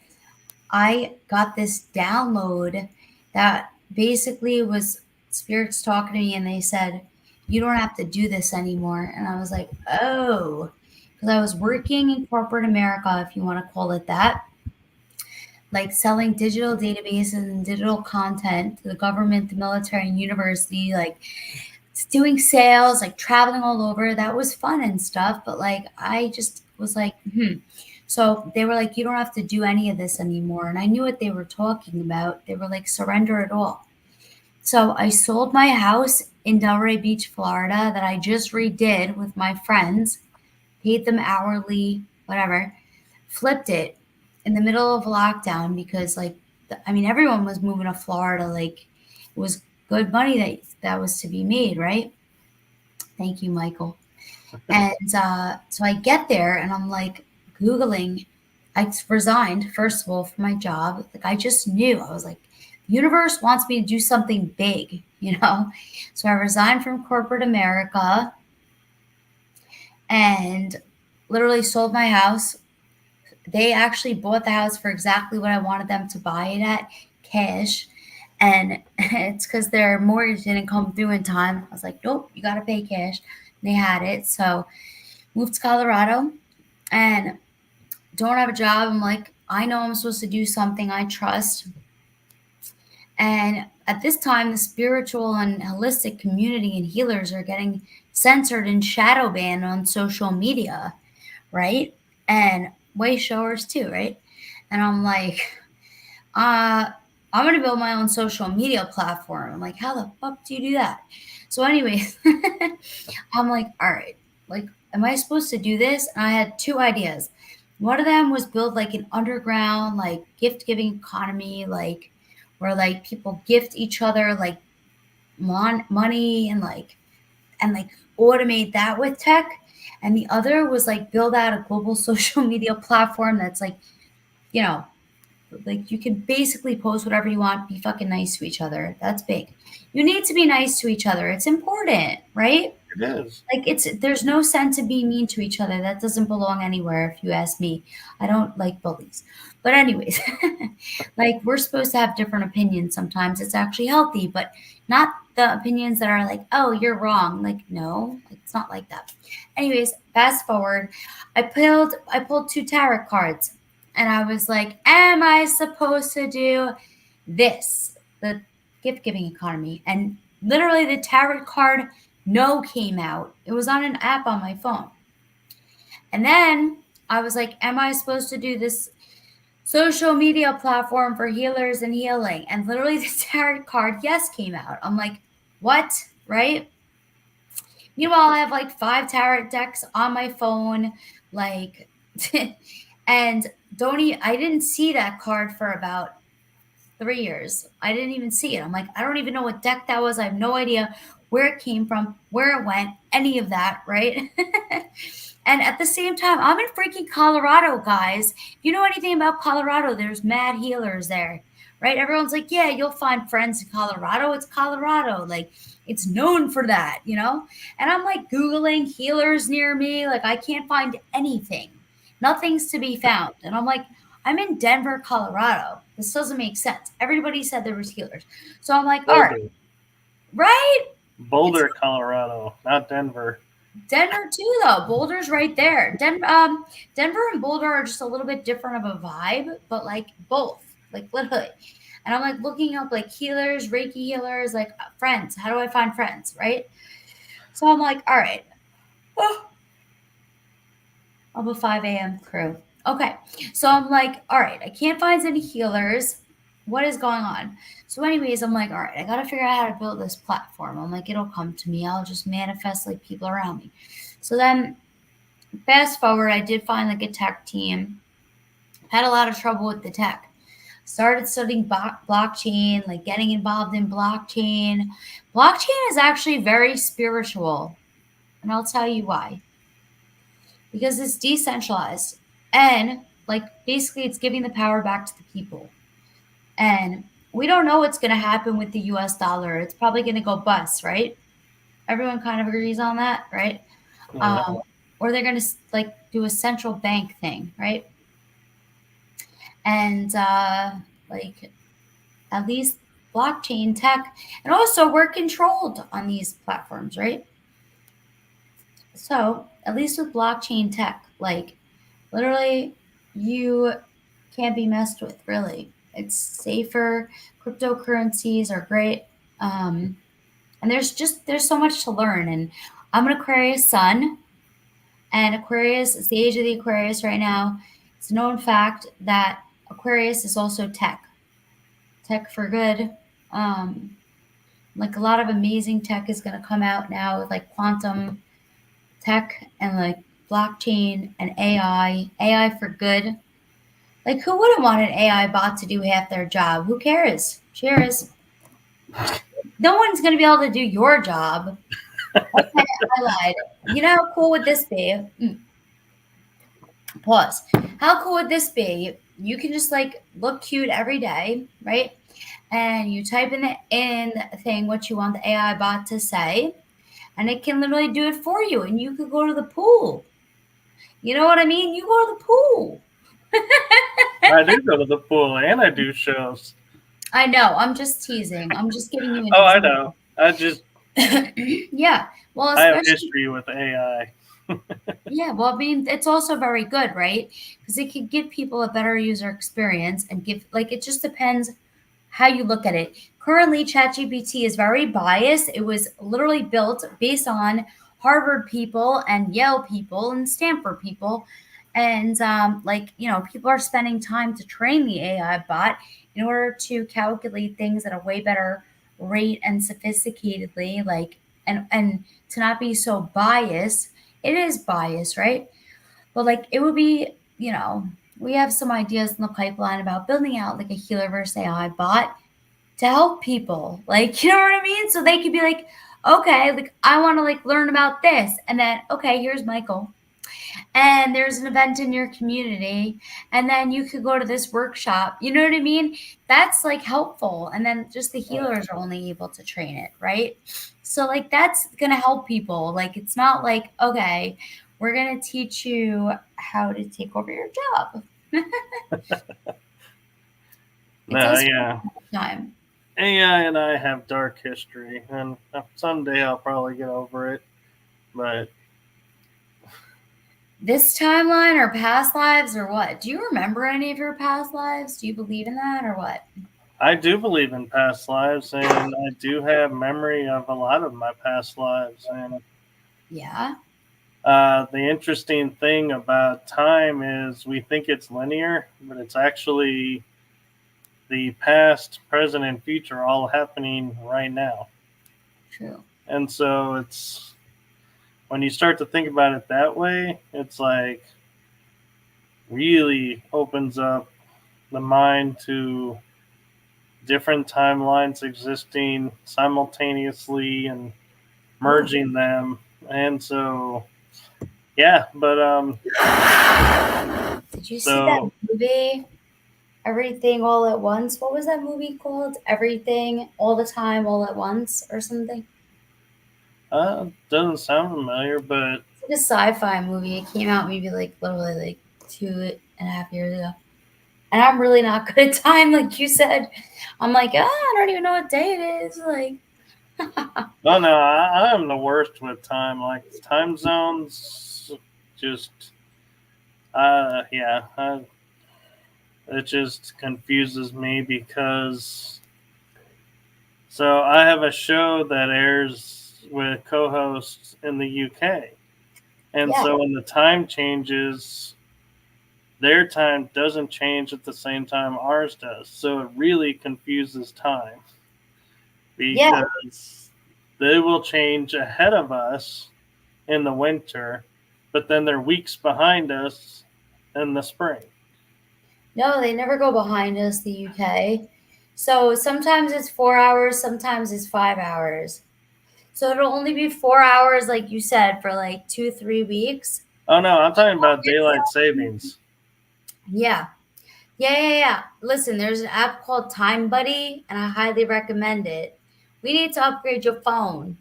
Speaker 2: I got this download that basically was spirits talking to me, and they said, you don't have to do this anymore. And I was like, oh, because I was working in corporate America, if you want to call it that, like selling digital databases and digital content to the government, the military, and university, like doing sales, like traveling all over. That was fun and stuff. But like, I just was like, So they were like, you don't have to do any of this anymore. And I knew what they were talking about. They were like, surrender it all. So I sold my house in Delray Beach, Florida, that I just redid with my friends, paid them hourly, whatever, flipped it in the middle of lockdown because everyone was moving to Florida. Like it was good money that was to be made, right? Thank you, Michael. And so I get there and I'm like Googling. I resigned, first of all, from my job. Like I just knew. I was like, the universe wants me to do something big, So I resigned from corporate America and literally sold my house. They actually bought the house for exactly what I wanted them to buy it at, cash. And it's because their mortgage didn't come through in time. I was like, nope, you got to pay cash. And they had it. So moved to Colorado and don't have a job. I'm like, I know I'm supposed to do something I trust. And at this time, the spiritual and holistic community and healers are getting censored and shadow banned on social media, right? And way showers too, right? And I'm like, I'm gonna build my own social media platform. I'm like, how the fuck do you do that? So, anyways, I'm like, all right, like, am I supposed to do this? And I had two ideas. One of them was build like an underground, like gift giving economy, like where like people gift each other like money and like automate that with tech. And the other was like build out a global social media platform that's like, you know, like you can basically post whatever you want, be fucking nice to each other. That's big. You need to be nice to each other. It's important, right?
Speaker 1: It is.
Speaker 2: Like there's no sense in being mean to each other. That doesn't belong anywhere if you ask me. I don't like bullies. But anyways, like we're supposed to have different opinions sometimes. It's actually healthy, but not the opinions that are like, "Oh, you're wrong." Like no, it's not like that. Anyways, fast forward. I pulled two tarot cards and I was like, "Am I supposed to do this?" The gift giving economy. And literally the tarot card no came out. It was on an app on my phone. And then I was like, am I supposed to do this social media platform for healers and healing? And literally the tarot card yes came out. I'm like, what? Right? Meanwhile, I have like 5 tarot decks on my phone, like, and I didn't see that card for about 3 years. I didn't even see it. I'm like, I don't even know what deck that was. I have no idea where it came from, where it went, any of that, right? And at the same time, I'm in freaking Colorado, guys. If you know anything about Colorado, there's mad healers there, right? Everyone's like, yeah, you'll find friends in Colorado. It's Colorado. Like, it's known for that, you know? And I'm like Googling healers near me. Like, I can't find anything. Nothing's to be found. And I'm like, I'm in Denver, Colorado. This doesn't make sense. Everybody said there was healers. So I'm like, all right,
Speaker 1: Boulder.
Speaker 2: right?
Speaker 1: Boulder, Colorado, not Denver.
Speaker 2: Denver too, though. Boulder's right there. Denver and Boulder are just a little bit different of a vibe, but like both, like literally. And I'm like looking up like healers, Reiki healers, like friends. How do I find friends, right? So I'm like, all right. Oh, I'm a 5 a.m. crew. Okay. So I'm like, all right, I can't find any healers. What is going on? So, anyways, I'm like, all right, I got to figure out how to build this platform. I'm like, it'll come to me. I'll just manifest like people around me. So then, fast forward, I did find like a tech team. Had a lot of trouble with the tech. Started studying blockchain, like getting involved in blockchain. Blockchain is actually very spiritual. And I'll tell you why. Because it's decentralized and like basically it's giving the power back to the people. And we don't know what's going to happen with the US dollar. It's probably going to go bust, right? Everyone kind of agrees on that, right?
Speaker 1: Yeah.
Speaker 2: Or they're going to like do a central bank thing, right? And like at least blockchain tech, and also we're controlled on these platforms, right? So at least with blockchain tech, like literally you can't be messed with, really. It's safer. Cryptocurrencies are great. And there's so much to learn. And I'm an Aquarius sun, and Aquarius is the age of the Aquarius right now. It's a known fact that Aquarius is also tech for good. Like a lot of amazing tech is going to come out now with like quantum tech and like blockchain and AI for good. Like, who wouldn't want an AI bot to do half their job? Who cares? Cheers. No one's going to be able to do your job. Okay, I lied. You know how cool would this be? Pause. How cool would this be? You can just like look cute every day, right? And you type in the thing what you want the AI bot to say, and it can literally do it for you. And you could go to the pool. You know what I mean? You go to the pool.
Speaker 1: I do go to the pool and I do shows.
Speaker 2: I know. I'm just teasing. I'm just giving you an
Speaker 1: Oh, I
Speaker 2: example.
Speaker 1: know. I just
Speaker 2: Yeah. Well,
Speaker 1: I have
Speaker 2: especially
Speaker 1: history with AI.
Speaker 2: yeah. Well, I mean, it's also very good, right? Because it could give people a better user experience and give like it just depends how you look at it. Currently, ChatGPT is very biased. It was literally built based on Harvard people and Yale people and Stanford people. And people are spending time to train the AI bot in order to calculate things at a way better rate and sophisticatedly, and to not be so biased. It is biased, right? But it would be, we have some ideas in the pipeline about building out like a Healerverse AI bot to help people. You know what I mean? So they could be like, okay, I want to learn about this. And then, okay, here's Michael. And there's an event in your community. And then you could go to this workshop. You know what I mean? That's helpful. And then just the healers are only able to train it, right? So that's going to help people. It's not okay, we're going to teach you how to take over your job.
Speaker 1: Time. AI and I have dark history, and someday I'll probably get over it. But
Speaker 2: this timeline or past lives or what? Do you remember any of your past lives? Do you believe in that or what?
Speaker 1: I do believe in past lives, and I do have memory of a lot of my past lives. And
Speaker 2: yeah.
Speaker 1: The interesting thing about time is we think it's linear, but it's actually the past, present, and future all happening right now.
Speaker 2: True.
Speaker 1: And so it's, when you start to think about it that way, it's really opens up the mind to different timelines existing simultaneously and merging them. And so, yeah, but
Speaker 2: did you see that movie, Everything All at Once? What was that movie called? Everything All the Time All at Once or something?
Speaker 1: Doesn't sound familiar, but
Speaker 2: it's a sci-fi movie. It came out maybe literally 2.5 years ago. And I'm really not good at time, like you said. I'm I don't even know what day it is.
Speaker 1: Oh no, I'm the worst with time. Time zones, just it just confuses me because. So I have a show that airs with co-hosts in the UK, and so when the time changes, their time doesn't change at the same time ours does. So it really confuses time because they will change ahead of us in the winter, but then they're weeks behind us in the spring.
Speaker 2: No, they never go behind us, the UK. So sometimes it's 4 hours, sometimes it's 5 hours. So it'll only be 4 hours, like you said, for 2-3 weeks.
Speaker 1: Oh no, I'm talking about daylight savings.
Speaker 2: Yeah. Listen, there's an app called Time Buddy, and I highly recommend it. We need to upgrade your phone.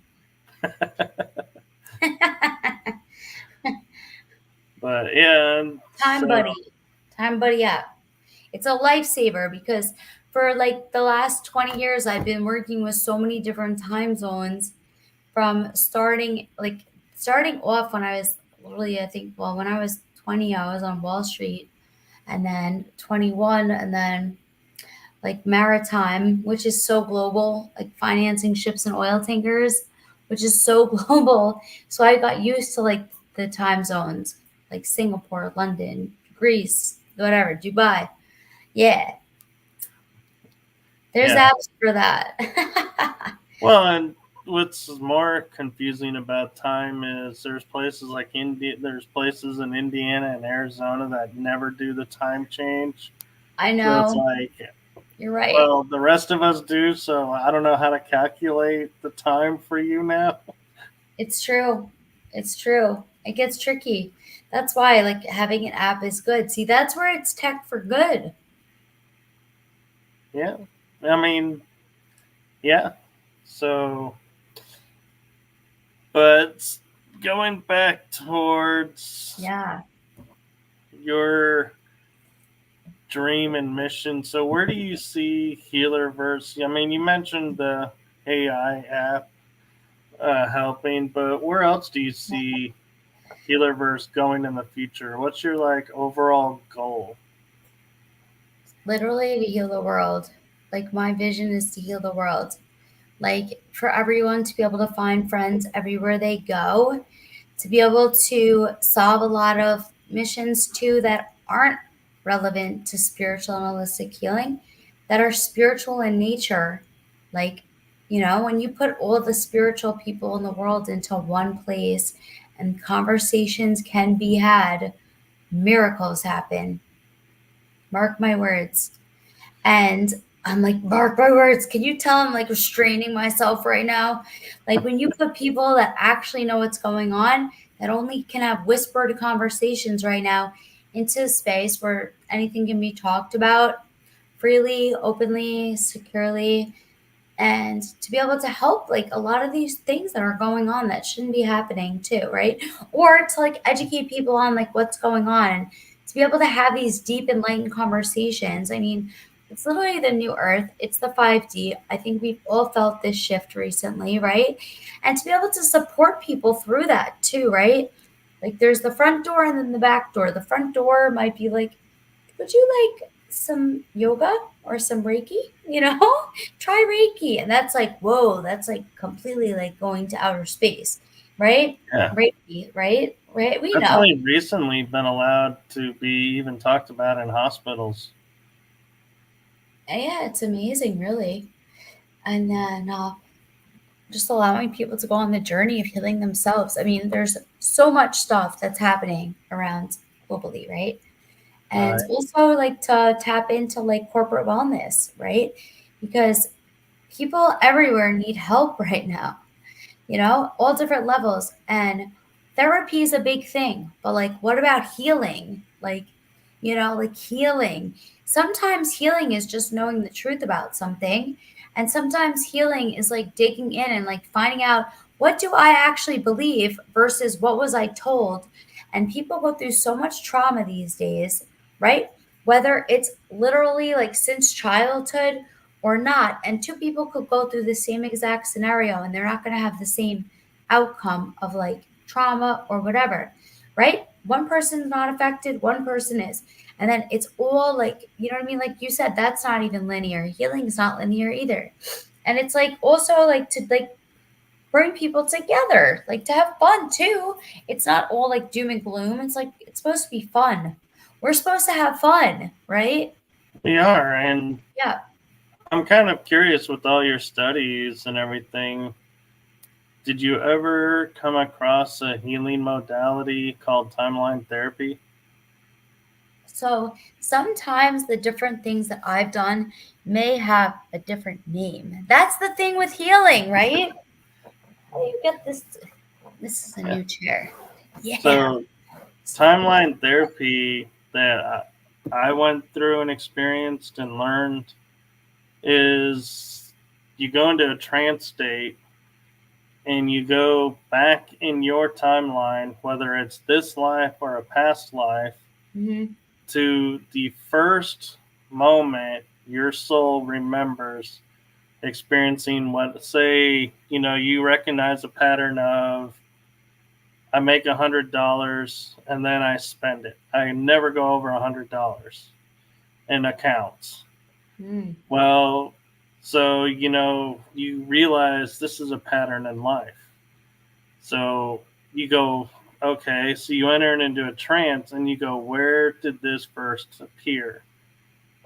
Speaker 1: But yeah,
Speaker 2: Time Buddy app. It's a lifesaver because for the last 20 years, I've been working with so many different time zones, from starting off when I was literally, I think, when I was 20, I was on Wall Street, and then 21, and then maritime, which is so global, financing ships and oil tankers, which is so global. So I got used to the time zones, like Singapore, London, Greece, whatever, Dubai. Yeah. There's apps for that.
Speaker 1: Well, and what's more confusing about time is there's places like India, there's places in Indiana and Arizona that never do the time change.
Speaker 2: I know.
Speaker 1: So it's
Speaker 2: you're right.
Speaker 1: Well, the rest of us do, so I don't know how to calculate the time for you now.
Speaker 2: It's true. It gets tricky. That's why having an app is good. See, that's where it's tech for good.
Speaker 1: Yeah. I mean, yeah. So, but going back towards your dream and mission. So where do you see Healerverse? I mean, you mentioned the AI app helping, but where else do you see Healerverse going in the future? What's your overall goal?
Speaker 2: Literally to heal the world. Like, my vision is to heal the world. Like, for everyone to be able to find friends everywhere they go, to be able to solve a lot of missions too that aren't relevant to spiritual and holistic healing, that are spiritual in nature. Like, when you put all the spiritual people in the world into one place and conversations can be had, miracles happen. Mark my words. And I'm like, mark my words. Can you tell I'm like restraining myself right now? Like, when you put people that actually know what's going on, that only can have whispered conversations right now into a space where anything can be talked about freely, openly, securely, and to be able to help like a lot of these things that are going on that shouldn't be happening too, right? Or to like educate people on like what's going on, and to be able to have these deep enlightened conversations. I mean, it's literally the new earth, it's the 5D. I think we've all felt this shift recently, right? And to be able to support people through that too, right? Like, there's the front door and then the back door. The front door might be like, would you like some yoga or some Reiki? Try Reiki. And that's like, whoa, that's like completely like going to outer space, right?
Speaker 1: Yeah.
Speaker 2: Reiki, right? Right. We
Speaker 1: That's
Speaker 2: know.
Speaker 1: only recently been allowed to be even talked about in hospitals.
Speaker 2: Yeah, it's amazing, really. And then just allowing people to go on the journey of healing themselves. I mean, there's so much stuff that's happening around globally, right? And
Speaker 1: Right.
Speaker 2: also like to tap into like corporate wellness, right? Because people everywhere need help right now, all different levels. And therapy is a big thing, but like, what about healing? Like healing. Sometimes healing is just knowing the truth about something. And sometimes healing is like digging in and like finding out, what do I actually believe versus what was I told? And people go through so much trauma these days, right? Whether it's literally like since childhood or not. And two people could go through the same exact scenario and they're not going to have the same outcome of like trauma or whatever, right? One person's not affected, one person is. And then it's all like, you know what I mean? Like you said, that's not even linear. Healing is not linear either. And it's like also like to like bring people together, like to have fun too. It's not all like doom and gloom. It's like, it's supposed to be fun. We're supposed to have fun, right?
Speaker 1: We are, and
Speaker 2: Yeah.
Speaker 1: I'm kind of curious with all your studies and everything. Did you ever come across a healing modality called timeline therapy?
Speaker 2: So sometimes the different things that I've done may have a different name. That's the thing with healing, right? How do you get this? This is a
Speaker 1: Yeah.
Speaker 2: new chair. Yeah.
Speaker 1: So, timeline therapy that I went through and experienced and learned is you go into a trance state and you go back in your timeline, whether it's this life or a past life,
Speaker 2: Mm-hmm.
Speaker 1: to the first moment your soul remembers experiencing what, say, you recognize a pattern of, I make $100 and then I spend it. I never go over $100 in accounts.
Speaker 2: Mm.
Speaker 1: Well, so you realize this is a pattern in life. So you go, okay, so you enter into a trance and you go, where did this first appear?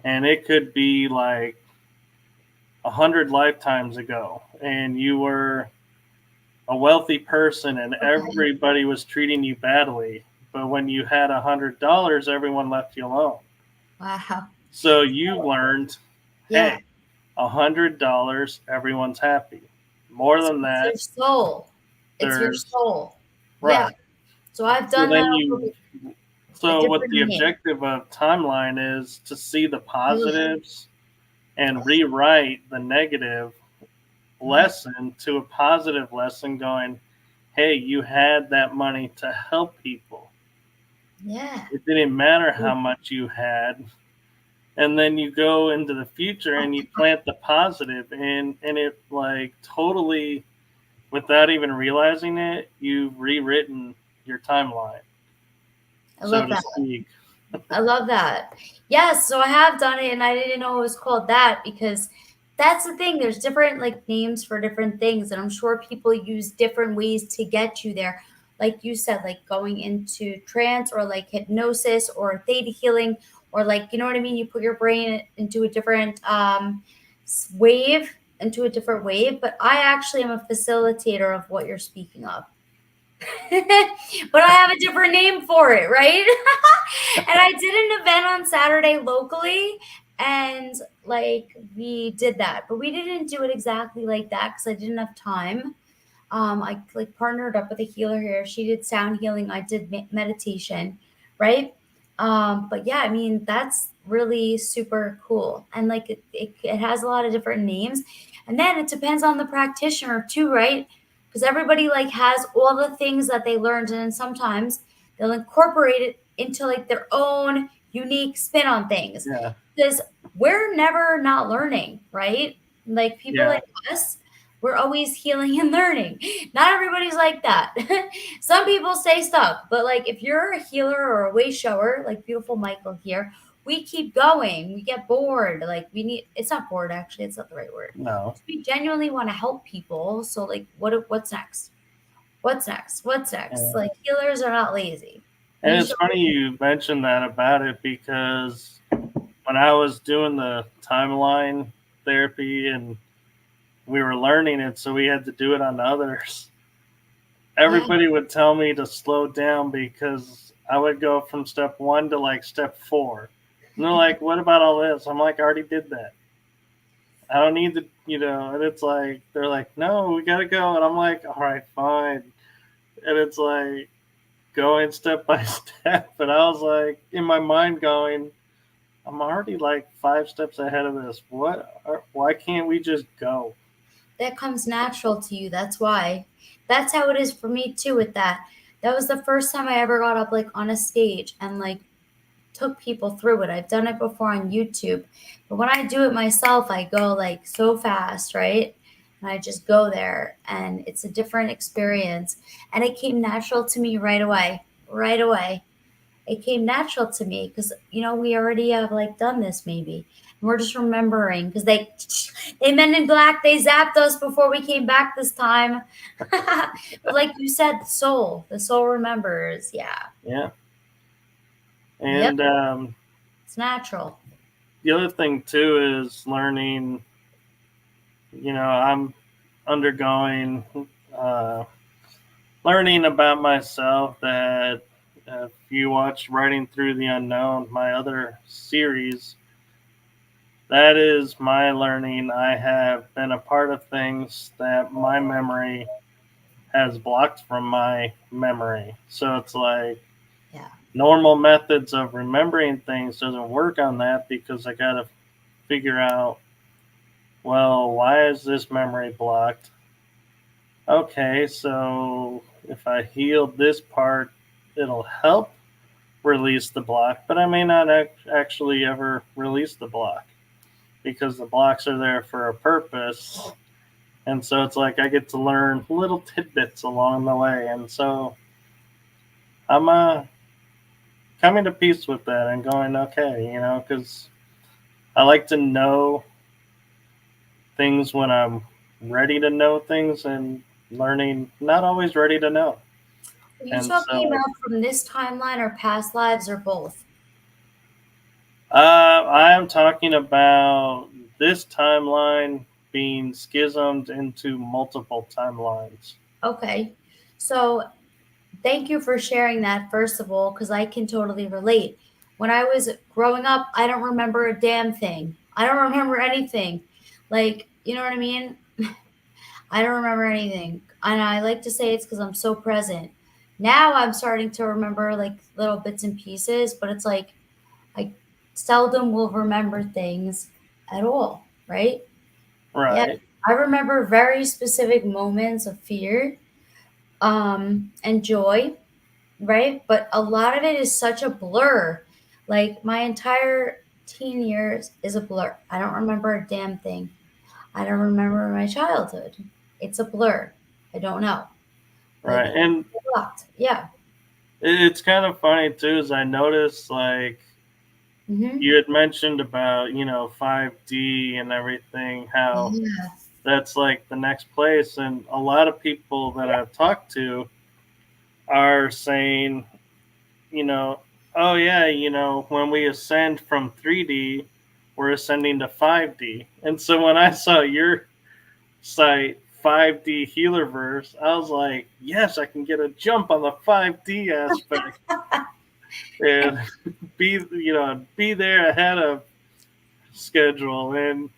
Speaker 1: And it could be like 100 lifetimes ago, and you were a wealthy person and
Speaker 2: Okay.
Speaker 1: everybody was treating you badly. But when you had $100, everyone left you alone.
Speaker 2: Wow.
Speaker 1: So you learned,
Speaker 2: Yeah.
Speaker 1: hey, $100, everyone's happy. More
Speaker 2: So
Speaker 1: than
Speaker 2: it's your
Speaker 1: that,
Speaker 2: soul. It's your
Speaker 1: there's
Speaker 2: soul. Yeah.
Speaker 1: right.
Speaker 2: So I've
Speaker 1: So
Speaker 2: done that
Speaker 1: then
Speaker 2: with a
Speaker 1: so what
Speaker 2: different
Speaker 1: the
Speaker 2: name.
Speaker 1: objective of timeline is to see the
Speaker 2: Healing.
Speaker 1: positives and rewrite the negative
Speaker 2: Yeah.
Speaker 1: lesson to a positive lesson, going, hey, you had that money to help people.
Speaker 2: Yeah.
Speaker 1: It didn't matter how much you had. And then you go into the future and you plant the positive, and it like totally, without even realizing it, you've rewritten your timeline,
Speaker 2: I
Speaker 1: so
Speaker 2: love
Speaker 1: to
Speaker 2: that.
Speaker 1: speak.
Speaker 2: I love that. Yes, so I have done it and I didn't know it was called that because that's the thing. There's different like names for different things, and I'm sure people use different ways to get you there. Like you said, like going into trance or like hypnosis or theta healing, or like, you know what I mean? You put your brain into a different wave, into a different wave. But I actually am a facilitator of what you're speaking of. But I have a different name for it, right? And I did an event on Saturday locally, and like we did that, but we didn't do it exactly like that because I didn't have time. I like partnered up with a healer here. She did sound healing. I did meditation, right? But yeah, I mean that's really super cool, and like it has a lot of different names, and then it depends on the practitioner too, right? Because everybody like has all the things that they learned, and then sometimes they'll incorporate it into like their own unique spin on things.
Speaker 1: Yeah,
Speaker 2: Because we're never not learning, right? Like people
Speaker 1: yeah,
Speaker 2: like us, we're always healing and learning. Not everybody's like that. Some people stay stuck, but like if you're a healer or a way shower, like beautiful Michael here, we keep going. We get bored. Like we need, it's not bored actually, it's not the right word.
Speaker 1: no.
Speaker 2: We genuinely want to help people. So like what's next? What's next? What's next?
Speaker 1: Yeah.
Speaker 2: Like healers are not lazy.
Speaker 1: And
Speaker 2: We
Speaker 1: it's
Speaker 2: show
Speaker 1: funny you mentioned that about it because when I was doing the timeline therapy and we were learning it, so we had to do it on others.
Speaker 2: yeah,
Speaker 1: Everybody would tell me to slow down because I would go from step one to like step four. And they're like, what about all this? I'm like, I already did that. I don't need to, and it's like, they're like, no, we got to go. And I'm like, all right, fine. And it's like going step by step. And I was like, in my mind, going, I'm already like 5 steps ahead of this. Why can't we just go?
Speaker 2: that comes natural to you. That's why. That's how it is for me too with that. That was the first time I ever got up like on a stage and like took people through it. I've done it before on YouTube, but when I do it myself, I go like so fast, right? And I just go there and it's a different experience. And it came natural to me right away. Right away. It came natural to me because we already have like done this maybe. And we're just remembering because they men in black, they zapped us before we came back this time. But like you said, the soul remembers. Yeah.
Speaker 1: Yeah.
Speaker 2: Yep.
Speaker 1: And
Speaker 2: It's natural.
Speaker 1: the other thing too is learning. I'm undergoing uh, learning about myself that if you watch Writing Through the Unknown, my other series, that is my learning. I have been a part of things that my memory has blocked from my memory. So it's like
Speaker 2: Yeah.
Speaker 1: normal methods of remembering things doesn't work on that because I got to figure out, well, why is this memory blocked? Okay, so if I heal this part, it'll help release the block, but I may not actually ever release the block because the blocks are there for a purpose. And so it's like I get to learn little tidbits along the way. And so I'm coming to peace with that and going, okay, because I like to know things when I'm ready to know things and learning, not always ready to know.
Speaker 2: Are you
Speaker 1: And
Speaker 2: talking
Speaker 1: so
Speaker 2: about from this timeline or past lives or both?
Speaker 1: I'm talking about this timeline being schismed into multiple timelines.
Speaker 2: Okay. So thank you for sharing that, first of all, because I can totally relate. When I was growing up, I don't remember a damn thing. I don't remember anything. Like, you know what I mean? I don't remember anything. And I like to say it's because I'm so present. Now I'm starting to remember like little bits and pieces, but it's like I seldom will remember things at all, right? Yeah.
Speaker 1: Right,
Speaker 2: I remember very specific moments of fear and joy, right? But a lot of it is such a blur. Like my entire teen years is a blur. I don't remember a damn thing. I don't remember my childhood. It's a blur. I don't know. Like
Speaker 1: right. And
Speaker 2: blocked. Yeah.
Speaker 1: It's kind of funny too, as I noticed, like
Speaker 2: Mm-hmm.
Speaker 1: you had mentioned about 5D and everything, how
Speaker 2: Yeah.
Speaker 1: that's like the next place, and a lot of people that I've talked to are saying, you know, oh yeah, when we ascend from 3D, we're ascending to 5D. And so when I saw your site, 5D Healerverse, I was like, yes, I can get a jump on the 5D aspect and be there ahead of schedule and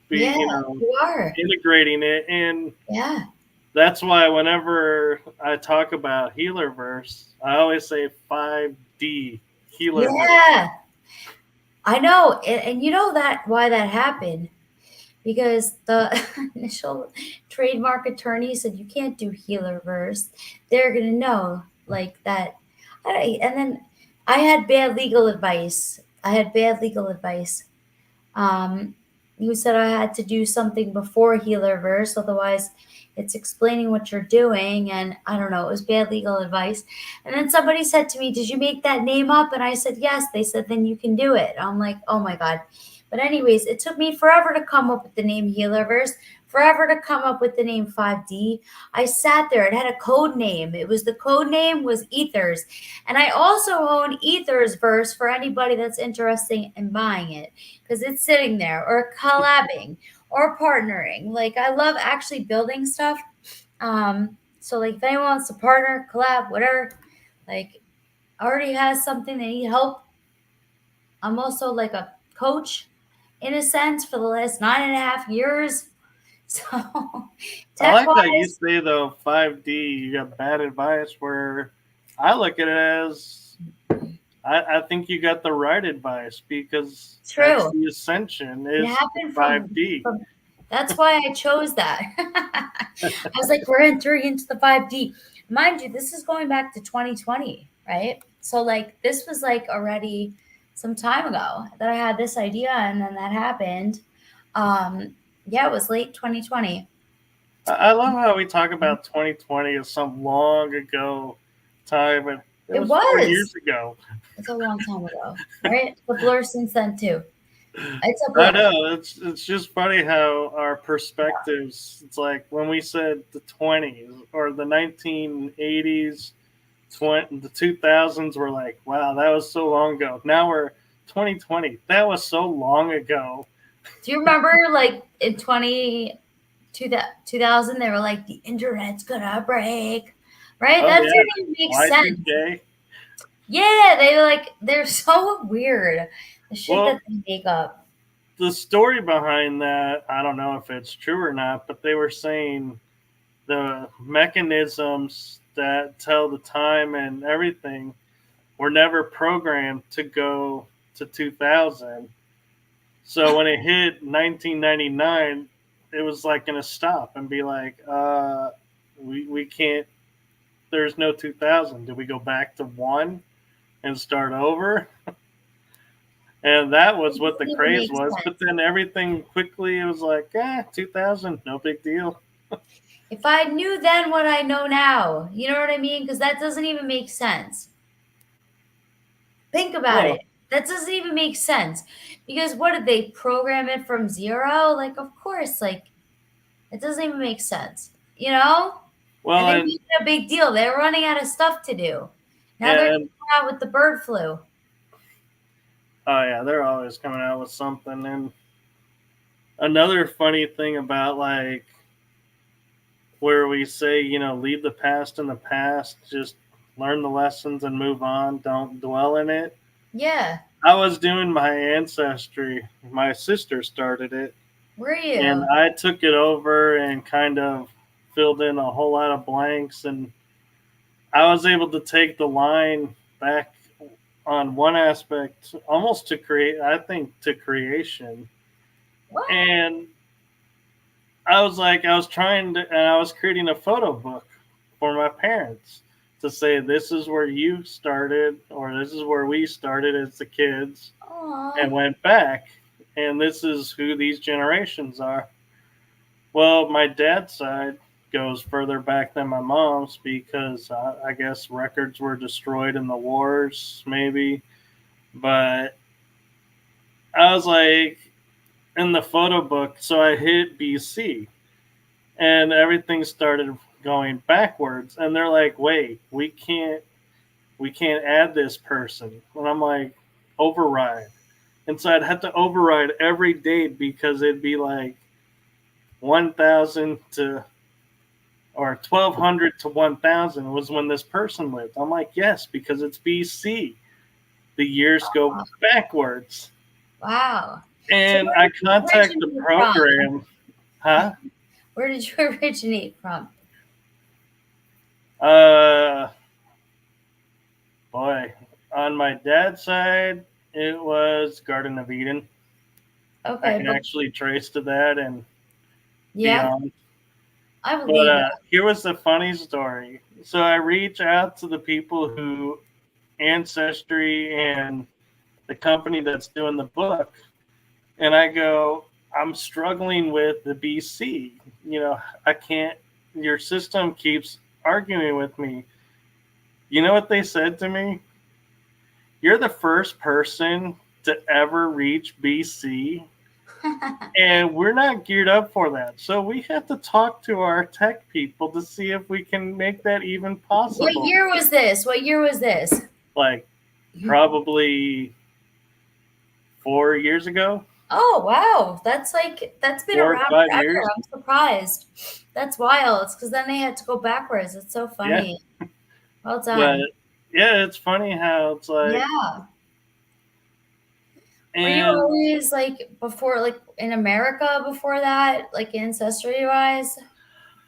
Speaker 1: be
Speaker 2: Yeah, you are.
Speaker 1: integrating it. And
Speaker 2: Yeah.
Speaker 1: that's why whenever I talk about Healerverse, I always say 5D Healerverse.
Speaker 2: Yeah. I know. And you know that why that happened? Because the initial trademark attorney said you can't do Healerverse. They're gonna know like that. And then I had bad legal advice. I had bad legal advice. Um, you said I had to do something before Healerverse, otherwise it's explaining what you're doing. And I don't know, it was bad legal advice. And then somebody said to me, "Did you make that name up?" And I said, "Yes." They said, "Then you can do it." I'm like, oh my God. But anyways, it took me forever to come up with the name Healerverse, forever to come up with the name 5D. I sat there, it had a code name. The code name was Ethers. And I also own Ethers Verse for anybody that's interested in buying it, because it's sitting there, or collabing or partnering. Like I love actually building stuff. So like if anyone wants to partner, collab, whatever, like already has something they need help. I'm also like a coach in a sense for the last 9.5 years. So
Speaker 1: I
Speaker 2: tech
Speaker 1: like that you
Speaker 2: wise,
Speaker 1: say though 5D. You got bad advice. Where I look at it as I think you got the right advice because that's
Speaker 2: true.
Speaker 1: the ascension
Speaker 2: It
Speaker 1: is
Speaker 2: happened5D. from that's why I chose that. I was like, we're entering into the 5D. Mind you, this is going back to 2020, right? So like this was like already some time ago that I had this idea, and then that happened. Yeah, it was late 2020.
Speaker 1: I love how we talk about 2020 as some long ago time, and it
Speaker 2: It
Speaker 1: was 4 years
Speaker 2: was.
Speaker 1: ago.
Speaker 2: It's a long time ago, right? It's a blur since then too. It's a
Speaker 1: I
Speaker 2: blur.
Speaker 1: know it's just funny how our perspectives. It's like when we said the 20s or the 1980s, the 2000s were like, wow, that was so long ago. Now we're 2020. That was so long ago.
Speaker 2: Do you remember like in 2000, they were like, the internet's gonna break, right?
Speaker 1: Oh
Speaker 2: That
Speaker 1: yeah,
Speaker 2: didn't even make sense.
Speaker 1: Y2K.
Speaker 2: Yeah, they're so weird. The shit that
Speaker 1: Well,
Speaker 2: they make up.
Speaker 1: the story behind that, I don't know if it's true or not, but they were saying the mechanisms that tell the time and everything were never programmed to go to 2000. So when it hit 1999, it was like going to stop and be like, we can't, there's no 2000. Do we go back to one and start over? And that was
Speaker 2: It
Speaker 1: what the
Speaker 2: doesn't even
Speaker 1: craze
Speaker 2: make
Speaker 1: was. But
Speaker 2: sense.
Speaker 1: then everything quickly, it was like, 2000, no big deal.
Speaker 2: If I knew then what I know now, you know what I mean? Because that doesn't even make sense. Think about
Speaker 1: Well,
Speaker 2: it. That doesn't even make sense. Because what did they program it from zero? Like, of course, like, it doesn't even make sense, you know? And
Speaker 1: well,
Speaker 2: they made it a big deal. They're running out of stuff to do. Now they're
Speaker 1: and
Speaker 2: coming out with the bird flu.
Speaker 1: oh yeah, they're always coming out with something. And another funny thing about like where we say, leave the past in the past, just learn the lessons and move on, don't dwell in it.
Speaker 2: Yeah.
Speaker 1: I was doing my ancestry. My sister started it,
Speaker 2: Were
Speaker 1: and
Speaker 2: you?
Speaker 1: I took it over and kind of filled in a whole lot of blanks. And I was able to take the line back on one aspect almost to create, I think, to creation.
Speaker 2: What?
Speaker 1: And I was like, I was trying to, and I was creating a photo book for my parents to say, this is where you started, or this is where we started as the kids and
Speaker 2: Aw.
Speaker 1: went back. And this is who these generations are. Well, my dad's side goes further back than my mom's because I guess records were destroyed in the wars, maybe. But I was like in the photo book, so I hit BC and everything started going backwards. And they're like, wait, we can't add this person. And I'm like, override. And so I'd have to override every date because it'd be like 1,000 to or 1,200 to 1,000 was when this person lived. I'm like, yes, because it's BC. The years go backwards.
Speaker 2: Wow.
Speaker 1: And
Speaker 2: So
Speaker 1: I contact the
Speaker 2: originate
Speaker 1: program. Huh?
Speaker 2: Where did you originate from?
Speaker 1: Boy, on my dad's side, it was Garden of Eden. I
Speaker 2: Okay,
Speaker 1: can
Speaker 2: but
Speaker 1: actually trace to that and
Speaker 2: yeah,
Speaker 1: beyond.
Speaker 2: I
Speaker 1: But
Speaker 2: believe it.
Speaker 1: here was the funny story. So I reach out to the people who Ancestry and the company that's doing the book, and I go, I'm struggling with the BC. I can't. Your system keeps arguing with me. You know what they said to me? You're the first person to ever reach BC, and we're not geared up for that. So we have to talk to our tech people to see if we can make that even possible.
Speaker 2: What year was this? What year was this?
Speaker 1: Like probably 4 years ago.
Speaker 2: Oh wow, that's been
Speaker 1: 4 or
Speaker 2: around
Speaker 1: 5
Speaker 2: forever.
Speaker 1: years.
Speaker 2: I'm surprised. That's wild. It's because then they had to go backwards. It's so funny.
Speaker 1: Yeah.
Speaker 2: Well
Speaker 1: But
Speaker 2: done.
Speaker 1: yeah, it's funny how it's like,
Speaker 2: Yeah. Were you
Speaker 1: and
Speaker 2: always like before, like in America before that, like ancestry wise,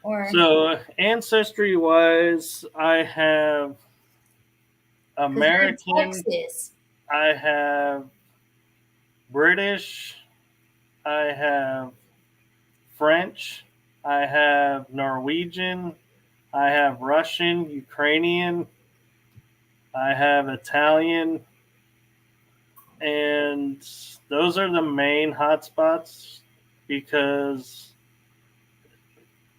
Speaker 2: or
Speaker 1: so ancestry wise, I have
Speaker 2: because you're in
Speaker 1: American,
Speaker 2: Texas?
Speaker 1: I have British, I have French, I have Norwegian, I have Russian, Ukrainian, I have Italian, and those are the main hotspots because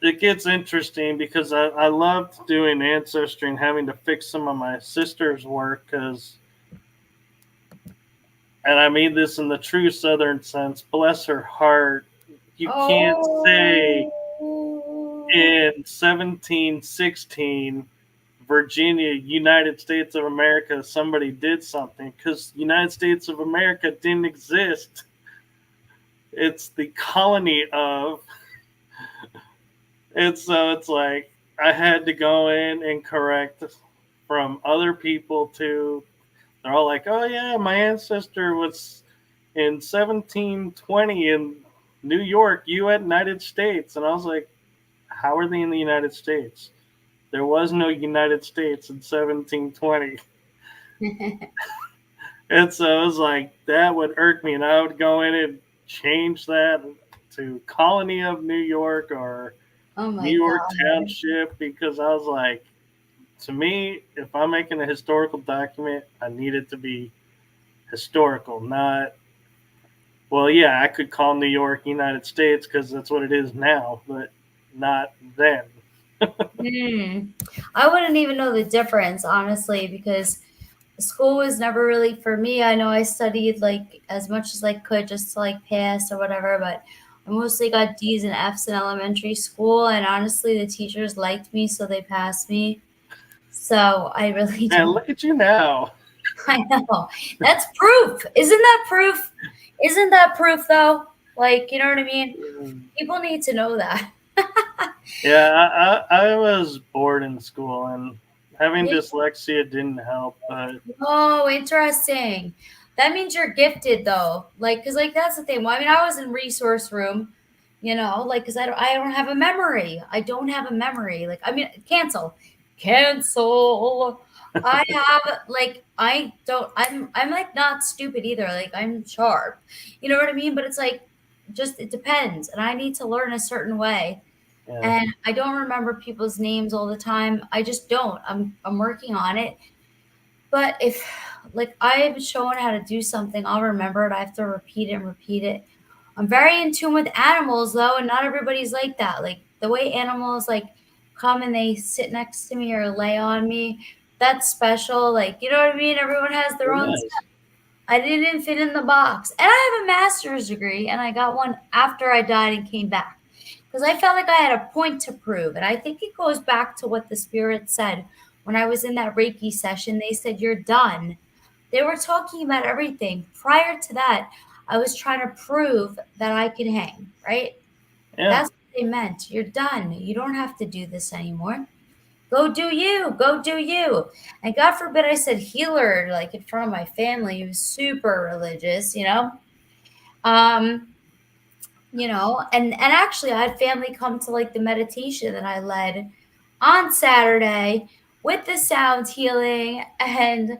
Speaker 1: it gets interesting because I loved doing ancestry and having to fix some of my sister's work because, and I mean this in the true Southern sense, bless her heart, you can't say in 1716 Virginia, United States of America, somebody did something because United States of America didn't exist. It's the colony of. And so it's like I had to go in and correct from other people too. They're all like, "Oh yeah, my ancestor was in 1720 in New York, United States," and I was like, "How are they in the United States? There was no United States in 1720." And so it was like that would irk me, and I would go in and change that to Colony of New York or
Speaker 2: Oh
Speaker 1: New
Speaker 2: my
Speaker 1: York
Speaker 2: God.
Speaker 1: Township because I was like, to me, if I'm making a historical document, I need it to be historical, not, well, yeah, I could call New York United States because that's what it is now, but not then.
Speaker 2: I wouldn't even know the difference, honestly, because school was never really for me. I know I studied like as much as I could just to like pass or whatever, but I mostly got D's and F's in elementary school. And honestly, the teachers liked me, so they passed me. So I really
Speaker 1: Man,
Speaker 2: don't.
Speaker 1: look at you now.
Speaker 2: I know. That's proof. Isn't that proof? Isn't that proof, though? Like, you know what I mean? People need to know that.
Speaker 1: Yeah, I was bored in school, and having
Speaker 2: Yeah.
Speaker 1: dyslexia didn't help, but
Speaker 2: Oh, interesting. That means you're gifted though. Like, cause like that's the thing. Well, I mean, I was in resource room, like, cause I don't have a memory. I don't have a memory. Like, I mean, cancel. I have like I don't. I'm like not stupid either. Like I'm sharp. You know what I mean? But it's like just it depends, and I need to learn a certain way.
Speaker 1: yeah.
Speaker 2: And I don't remember people's names all the time. I just don't. I'm working on it. But if like I'm shown how to do something, I'll remember it. I have to repeat it and repeat it. I'm very in tune with animals though, and not everybody's like that. Like the way animals like come and they sit next to me or lay on me, that's special. Like, you know what I mean? Everyone has their own stuff. I didn't fit in the box. And I have a master's degree, and I got one after I died and came back because I felt like I had a point to prove. And I think it goes back to what the spirit said when I was in that Reiki session. They said, "You're done." They were talking about everything. Prior to that, I was trying to prove that I could hang, right?
Speaker 1: Yeah.
Speaker 2: That's what they meant. You're done. You don't have to do this anymore. Go do you. Go do you. And God forbid I said healer like in front of my family who's super religious, and actually I had family come to like the meditation that I led on Saturday with the sound healing, and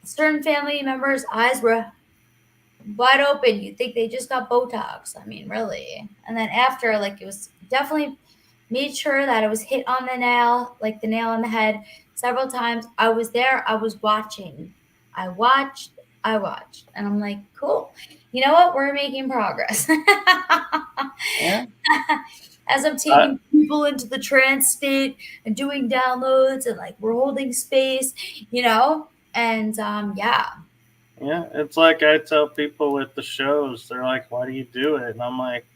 Speaker 2: certain family members' eyes were wide open. You think they just got Botox. I mean, really. And then after, like, it was definitely made sure that it was hit on the nail, like the nail on the head several times. I was there. I was watching. I watched. And I'm like, cool. You know what? We're making progress.
Speaker 1: Yeah.
Speaker 2: As I'm taking people into the trance state and doing downloads, and like we're holding space, and yeah.
Speaker 1: Yeah, it's like I tell people with the shows, they're like, "Why do you do it?" And I'm like,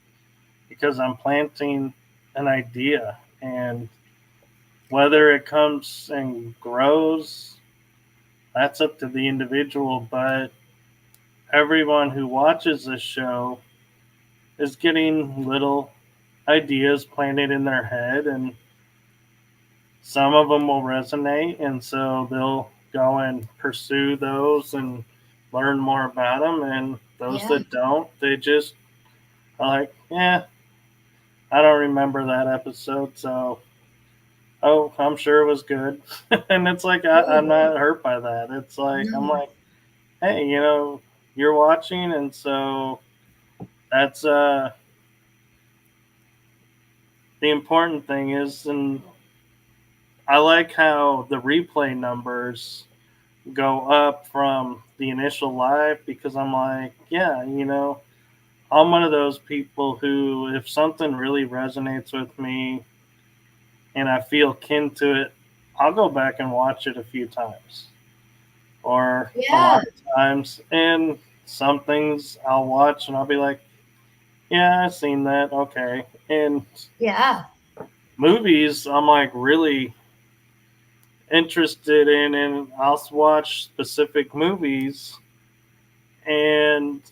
Speaker 1: "Because I'm planting an idea, and whether it comes and grows, that's up to the individual. But everyone who watches this show is getting little ideas planted in their head, and some of them will resonate, and so they'll go and pursue those and learn more about them. And those that don't, they just are like, yeah, I don't remember that episode, so I'm sure it was good. And it's like I'm not hurt by that. It's like I'm like, hey, you're watching, and so that's the important thing is, and I like how the replay numbers go up from the initial live, because I'm like, yeah, I'm one of those people who, if something really resonates with me and I feel kin to it, I'll go back and watch it a few times or a lot of times. And some things I'll watch and I'll be like, yeah, I've seen that. Okay. And movies, I'm like really interested in, and I'll watch specific movies. And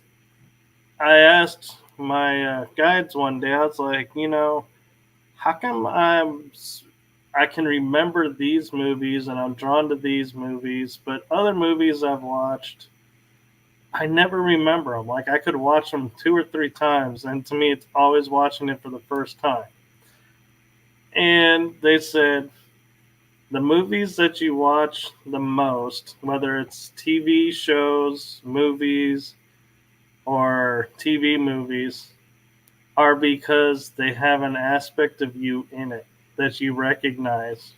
Speaker 1: I asked my guides one day, I was like, how come I can remember these movies and I'm drawn to these movies, but other movies I've watched, I never remember them. Like I could watch them 2 or 3 times, and to me, it's always watching it for the first time. And they said the movies that you watch the most, whether it's TV shows, movies, or TV movies, are because they have an aspect of you in it that you recognize.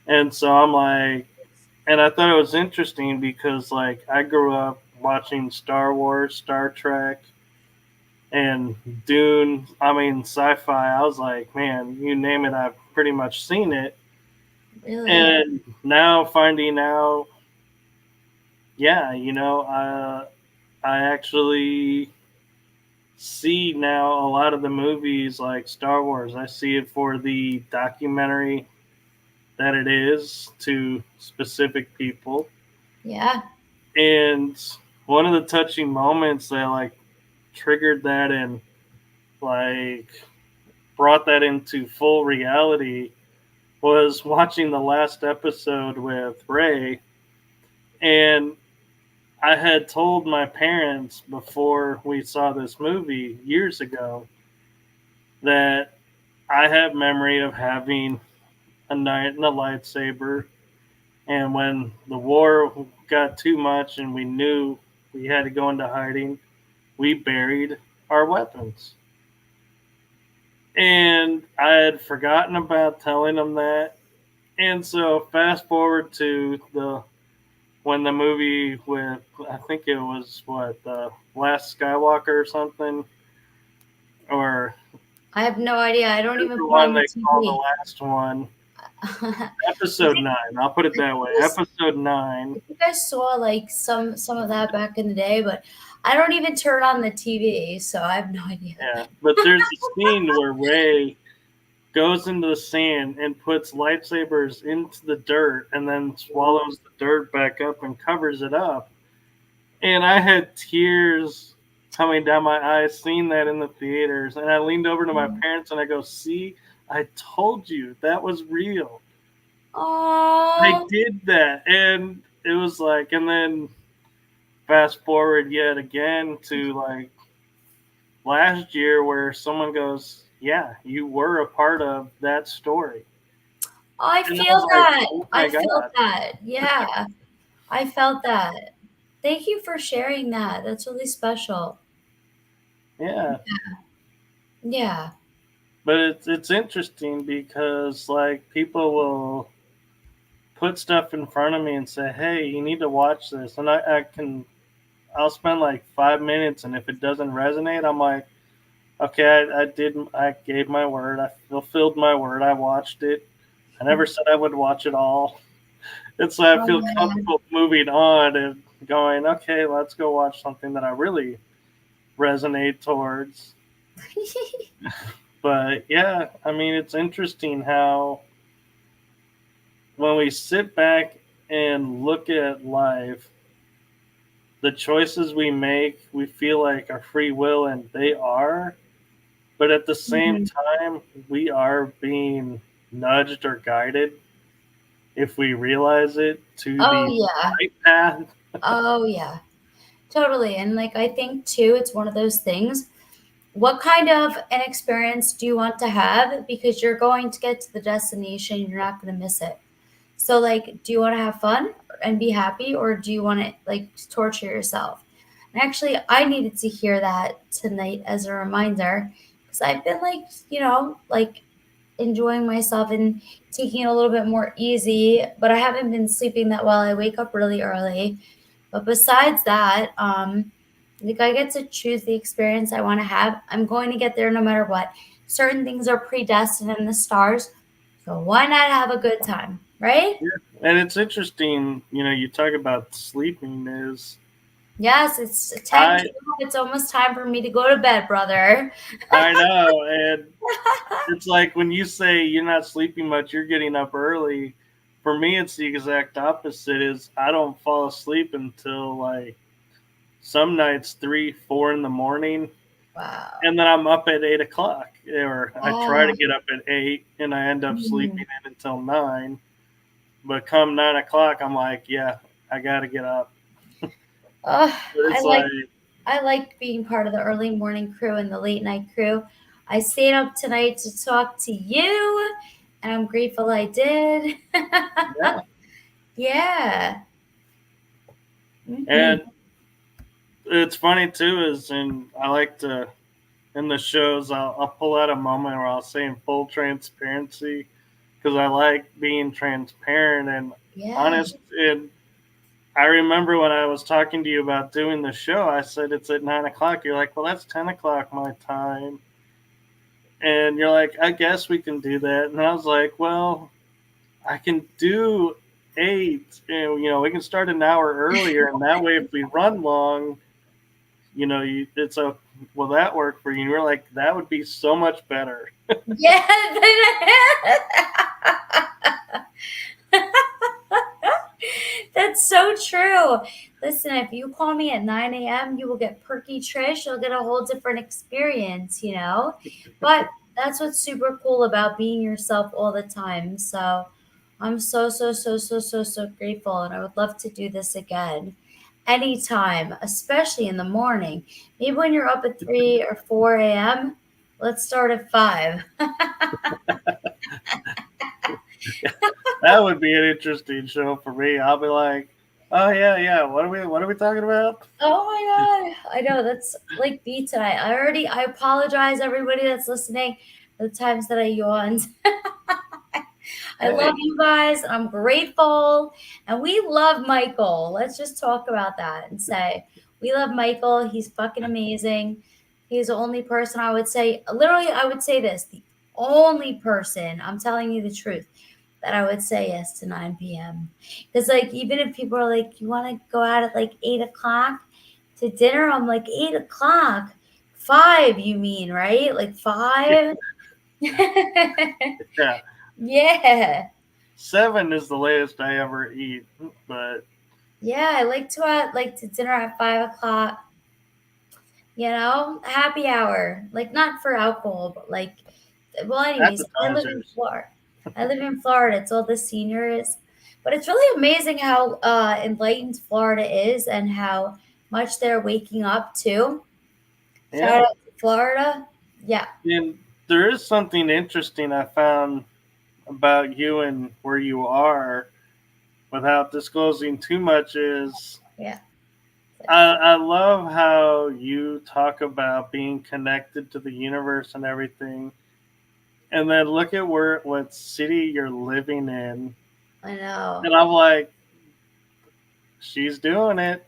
Speaker 1: And so I'm like, and I thought it was interesting because like I grew up watching Star Wars, Star Trek, and Dune. I mean, sci-fi. I was like, man, you name it, I've pretty much seen it.
Speaker 2: Really?
Speaker 1: And now finding out, yeah, I actually see now a lot of the movies like Star Wars. I see it for the documentary that it is to specific people.
Speaker 2: Yeah.
Speaker 1: And one of the touching moments that like triggered that and like brought that into full reality was watching the last episode with Ray. And I had told my parents before we saw this movie years ago that I have memory of having a knight and a lightsaber, and when the war got too much and we knew we had to go into hiding, we buried our weapons. And I had forgotten about telling them that. And so fast forward to the when the movie with, I think it was what, the Last Skywalker or something, or
Speaker 2: I have no idea. I don't even
Speaker 1: the
Speaker 2: put on
Speaker 1: one
Speaker 2: the
Speaker 1: they call the
Speaker 2: TV.
Speaker 1: last one.
Speaker 2: I
Speaker 1: Episode
Speaker 2: think
Speaker 1: 9. I'll put it that way. Episode 9.
Speaker 2: I think I saw like some of that back in the day, but I don't even turn on the TV, so I have no idea.
Speaker 1: Yeah, but there's a scene where Ray goes into the sand and puts lightsabers into the dirt and then swallows the dirt back up and covers it up. And I had tears coming down my eyes seeing that in the theaters. And I leaned over to my parents and I go, "See, I told you that was real. I
Speaker 2: Oh,
Speaker 1: did that." And it was like, and then fast forward yet again to like last year where someone goes, "Yeah, you were a part of that story."
Speaker 2: I
Speaker 1: And I was
Speaker 2: feel
Speaker 1: like,
Speaker 2: that.
Speaker 1: "Oh
Speaker 2: I
Speaker 1: my
Speaker 2: felt
Speaker 1: God."
Speaker 2: that. Yeah, I felt that. Thank you for sharing that. That's really special.
Speaker 1: Yeah.
Speaker 2: Yeah.
Speaker 1: But it's interesting because like people will put stuff in front of me and say, "Hey, you need to watch this," and I'll spend like 5 minutes, and if it doesn't resonate, I'm like, "Okay, I gave my word, I fulfilled my word, I watched it. I never said I would watch it all." And so I
Speaker 2: Oh,
Speaker 1: feel
Speaker 2: yeah.
Speaker 1: comfortable moving on and going, "Okay, let's go watch something that I really resonate towards." But yeah, I mean, it's interesting how when we sit back and look at life, the choices we make, we feel like are free will, and they are. But at the same
Speaker 2: Mhm.
Speaker 1: time, we are being nudged or guided, if we realize it, to
Speaker 2: Oh,
Speaker 1: the
Speaker 2: yeah.
Speaker 1: right path.
Speaker 2: Oh, yeah. Totally. And like, I think too, it's one of those things. What kind of an experience do you want to have? Because you're going to get to the destination, you're not going to miss it. So, like, do you want to have fun and be happy, or do you want to like torture yourself? And actually, I needed to hear that tonight as a reminder because I've been like, like enjoying myself and taking it a little bit more easy, but I haven't been sleeping that well. I wake up really early. But besides that, like I get to choose the experience I want to have. I'm going to get there no matter what. Certain things are predestined in the stars. So why not have a good time, right?
Speaker 1: Yeah. And it's interesting, you talk about sleeping is
Speaker 2: Yes, it's
Speaker 1: I
Speaker 2: 10:12. It's almost time for me to go to bed, brother.
Speaker 1: I know, and it's like when you say you're not sleeping much, you're getting up early. For me, it's the exact opposite. Is I don't fall asleep until like some nights 3, 4 in the morning,
Speaker 2: Wow.
Speaker 1: and then I'm up at 8 o'clock, or I try to
Speaker 2: Oh,
Speaker 1: get up at 8, and I end up
Speaker 2: mm.
Speaker 1: sleeping in until 9. But come 9 o'clock, I'm like, yeah, I got to get up.
Speaker 2: Oh,
Speaker 1: But it's like,
Speaker 2: I like being part of the early morning crew and the late night crew. I stayed up tonight to talk to you, and I'm grateful I did.
Speaker 1: yeah,
Speaker 2: Yeah. Hmm.
Speaker 1: and it's funny too. Is and I like to in the shows, I'll pull out a moment where I'll say in full transparency because I like being transparent and
Speaker 2: Yeah.
Speaker 1: honest. And I remember when I was talking to you about doing the show, I said it's at 9 o'clock. You're like, well, that's 10 o'clock my time. And you're like, I guess we can do that. And I was like, well, I can do 8. And, we can start an hour earlier. And that way, if we run long, it's a, will that work for you? And you're like, that would be so much better.
Speaker 2: Yeah. That's so true. Listen, if you call me at 9 a.m., you will get perky Trish. You'll get a whole different experience, you know? But that's what's super cool about being yourself all the time. So I'm so, so, so, so, so, so grateful. And I would love to do this again anytime, especially in the morning. Maybe when you're up at 3 or 4 a.m., let's start at 5.
Speaker 1: That would be an interesting show for me. I'll be like, oh yeah, yeah. What are we talking about?
Speaker 2: Oh my God. I know that's like me tonight. I apologize everybody that's listening for the times that I yawned. I love you guys. I'm grateful. And we love Michael. Let's just talk about that and say, we love Michael. He's fucking amazing. He's the only person I would say, literally, I would say this, the only person, I'm telling you the truth, that I would say yes to 9 p.m. Because, like, even if people are like, you want to go out at like 8 o'clock to dinner, I'm like, 8 o'clock? 5, you mean, right? Like 5?
Speaker 1: Yeah.
Speaker 2: Yeah.
Speaker 1: 7 is the latest I ever eat, but
Speaker 2: Yeah, I like to dinner at 5 o'clock. You know, happy hour. Like not for alcohol, but like, well, anyways, I live in
Speaker 1: appetizers.
Speaker 2: Florida. I live in Florida. It's all the seniors, but it's really amazing how enlightened Florida is and how much they're waking up to.
Speaker 1: Yeah.
Speaker 2: Shout out to Florida. Yeah.
Speaker 1: And there is something interesting I found about you and where you are without disclosing too much is
Speaker 2: Yeah.
Speaker 1: I love how you talk about being connected to the universe and everything. And then look at what city you're living in.
Speaker 2: I know.
Speaker 1: And I'm like, she's doing it.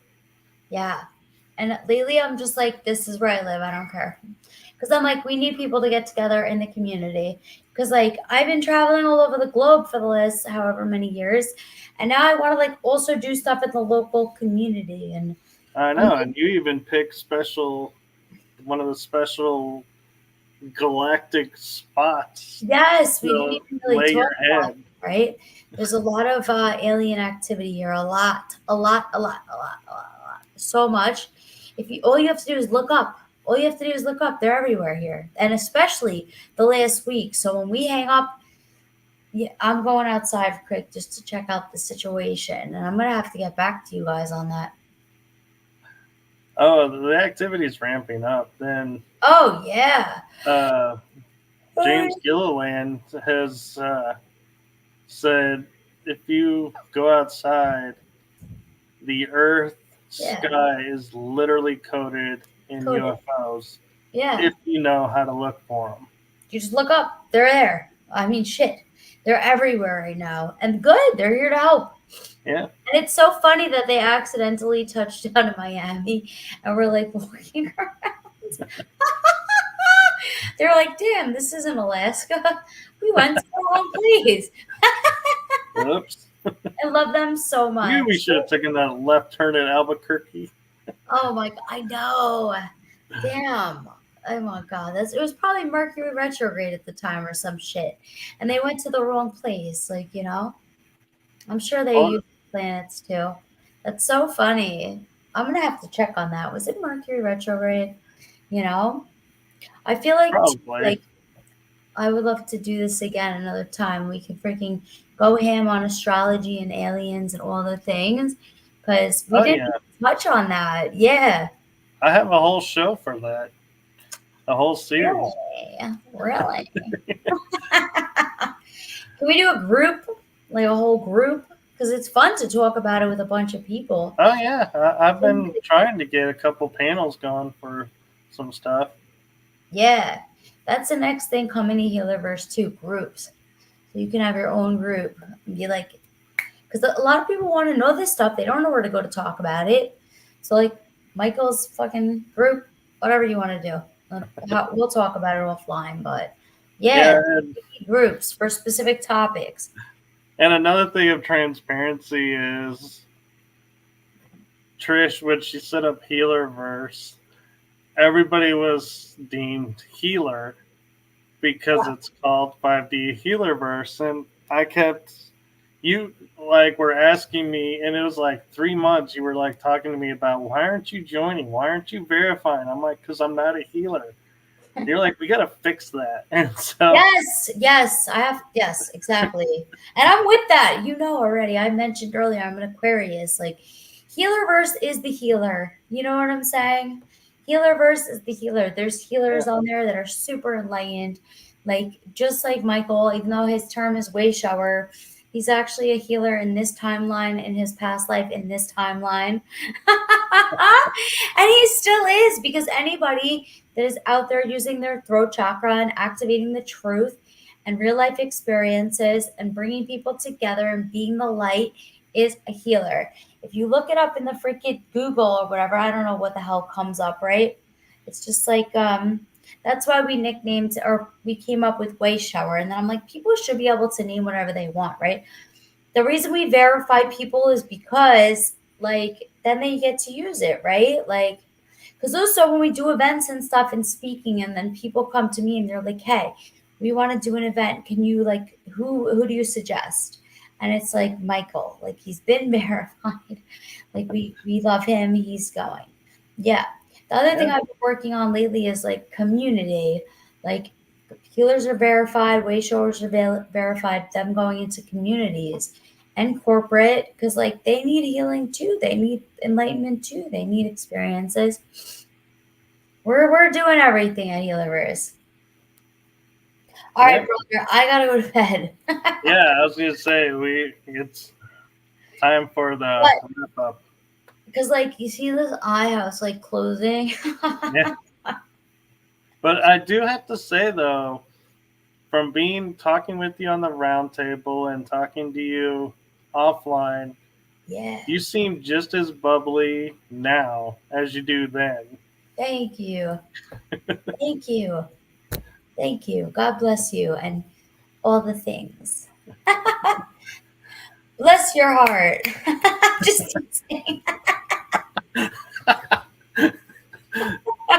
Speaker 2: Yeah. And lately I'm just like, this is where I live. I don't care. Because I'm like, we need people to get together in the community. Because like I've been traveling all over the globe for the last however many years. And now I want to like also do stuff in the local community. And
Speaker 1: I
Speaker 2: I'm
Speaker 1: know.
Speaker 2: like,
Speaker 1: And you even pick one of the special galactic spots
Speaker 2: yes, we didn't
Speaker 1: to
Speaker 2: even really
Speaker 1: lay
Speaker 2: talk
Speaker 1: your
Speaker 2: about
Speaker 1: head.
Speaker 2: it, right? There's a lot of alien activity here. A lot, a lot, a lot, a lot, a lot, a lot. So much. If you, all you have to do is look up. All you have to do is look up. They're everywhere here, and especially the last week. So when we hang up, yeah, I'm going outside quick just to check out the situation, and I'm gonna have to get back to you guys on that.
Speaker 1: Oh, the activity's ramping up. Then
Speaker 2: Oh yeah.
Speaker 1: uh, James Gilliland has said if you go outside, the Earth
Speaker 2: Yeah.
Speaker 1: sky is literally coated in
Speaker 2: Coded.
Speaker 1: UFOs
Speaker 2: Yeah.
Speaker 1: if you know how to look for them.
Speaker 2: You just look up. They're there. I mean, shit. They're everywhere right now. And good. They're here to help.
Speaker 1: Yeah.
Speaker 2: And it's so funny that they accidentally touched down in Miami and we're like walking around. They're like, damn, this isn't Alaska. We went to the wrong place.
Speaker 1: Oops.
Speaker 2: I love them so much.
Speaker 1: Maybe we should have taken that left turn at Albuquerque.
Speaker 2: Oh my God. I know. Damn. Oh my God. It was probably Mercury retrograde at the time or some shit. And they went to the wrong place. Like, you know? I'm sure they
Speaker 1: Oh,
Speaker 2: use planets too. That's so funny. I'm gonna have to check on that. Was it Mercury retrograde? You know, I feel
Speaker 1: probably.
Speaker 2: like I would love to do this again another time. We could freaking go ham on astrology and aliens and all the things because we
Speaker 1: Oh,
Speaker 2: didn't
Speaker 1: yeah.
Speaker 2: touch on that. Yeah,
Speaker 1: I have a whole show for that, a whole series.
Speaker 2: really. Can we do a group, like a whole group? Because it's fun to talk about it with a bunch of people.
Speaker 1: Oh, yeah. I've been trying to get a couple panels going for some stuff.
Speaker 2: Yeah, that's the next thing coming to Healerverse too, groups. So you can have your own group and be like, because a lot of people want to know this stuff. They don't know where to go to talk about it. So like Michael's fucking group, whatever you want to do. We'll talk about it offline, but yeah,
Speaker 1: Yeah.
Speaker 2: groups for specific topics.
Speaker 1: And another thing of transparency is Trish, when she set up Healerverse, everybody was deemed healer because
Speaker 2: Yeah.
Speaker 1: it's called 5D Healerverse. And I kept, you like were asking me, and it was like 3 months, you were like talking to me about, why aren't you joining? Why aren't you verifying? I'm like, because I'm not a healer. You're like, we got to fix that. And so,
Speaker 2: Yes, I have, yes, exactly. And I'm with that. You know already. I mentioned earlier I'm an Aquarius. Like Healerverse is the healer. You know what I'm saying? Healerverse is the healer. There's
Speaker 1: yeah,
Speaker 2: healers on there that are super enlightened. Like just like Michael, even though his term is way shower, he's actually a healer in this timeline, in his past life, in this timeline. And he still is because anybody that is out there using their throat chakra and activating the truth and real life experiences and bringing people together and being the light is a healer. If you look it up in the freaking Google or whatever, I don't know what the hell comes up, right? It's just like, that's why we nicknamed, or we came up with Way Shower. And then I'm like, people should be able to name whatever they want, right? The reason we verify people is because, like, then they get to use it, right? Like, because also when we do events and stuff and speaking, and then people come to me and they're like, hey, we want to do an event. Can you, like, who do you suggest? And it's like Michael, like, he's been verified. Like, we love him. He's going. Yeah. The other thing I've been working on lately is like community. Like, healers are verified, way showers are verified, them going into communities and corporate, because like they need healing too. They need enlightenment too. They need experiences. We're doing everything at Healerverse. All right, brother, I gotta go to bed.
Speaker 1: Yeah, I was gonna say it's time for the wrap up.
Speaker 2: Because like you see this eye house like closing.
Speaker 1: Yeah. But I do have to say though, from talking with you on the round table and talking to you offline,
Speaker 2: Yeah.
Speaker 1: you seem just as bubbly now as you do then.
Speaker 2: Thank you. Thank you. Thank you. God bless you and all the things. Bless your heart. Just kidding.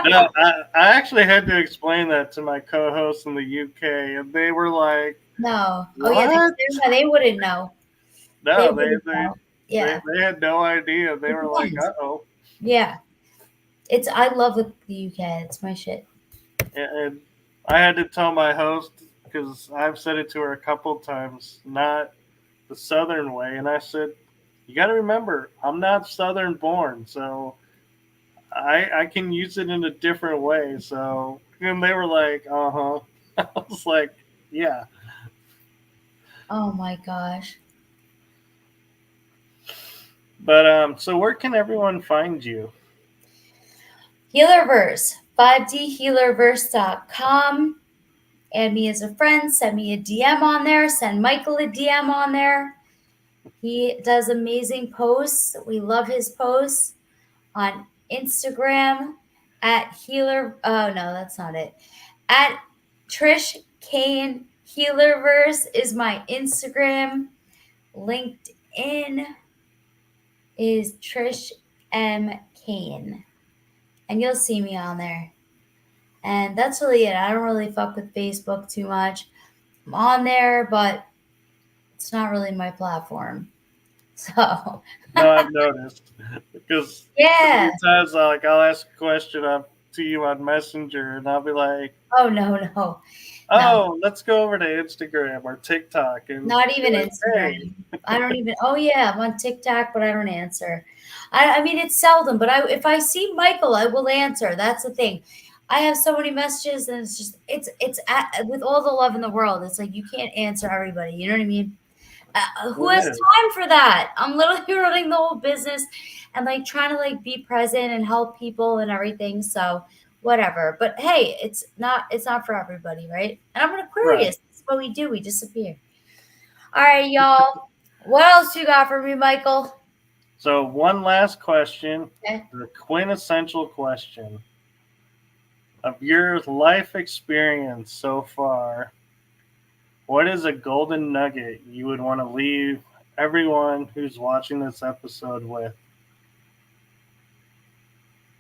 Speaker 1: No, I actually had to explain that to my co-hosts in the UK, and they were like,
Speaker 2: No.
Speaker 1: "What?"
Speaker 2: Oh yeah, they wouldn't know.
Speaker 1: No,
Speaker 2: They
Speaker 1: had no idea. They were like, "Uh-oh."
Speaker 2: Yeah. I love the UK. It's my shit.
Speaker 1: And I had to tell my host, because I've said it to her a couple times, not the Southern way, and I said, "You got to remember, I'm not Southern born, so I can use it in a different way." So, and they were like, "Uh-huh." I was like, "Yeah."
Speaker 2: Oh my gosh.
Speaker 1: But so where can everyone find you?
Speaker 2: Healerverse, 5dhealerverse.com. Add me as a friend. Send me a DM on there. Send Michael a DM on there. He does amazing posts. We love his posts on Instagram at Healer. Oh no, that's not it. At Trish Kane Healerverse is my Instagram. LinkedIn is Trish M. Kane. And you'll see me on there. And that's really it. I don't really fuck with Facebook too much. I'm on there, but it's not really my platform. So
Speaker 1: No, I've noticed, because sometimes I'll ask a question to you on Messenger, and I'll be like,
Speaker 2: oh no.
Speaker 1: "Oh, let's go over to Instagram or TikTok." And
Speaker 2: not even
Speaker 1: like,
Speaker 2: Instagram.
Speaker 1: Hey.
Speaker 2: I don't even. Oh yeah, I'm on TikTok, but I don't answer. I mean, it's seldom, but if I see Michael, I will answer. That's the thing. I have so many messages, and with all the love in the world. It's like you can't answer everybody. You know what I mean? Who has time for that? I'm literally running the whole business and like trying to like be present and help people and everything. So whatever. But hey, it's not for everybody, right? And I'm an Aquarius. Right. That's what we do. We disappear. All right, y'all. What else you got for me, Michael?
Speaker 1: So one last question, the quintessential question of your life experience so far. What is a golden nugget you would want to leave everyone who's watching this episode with?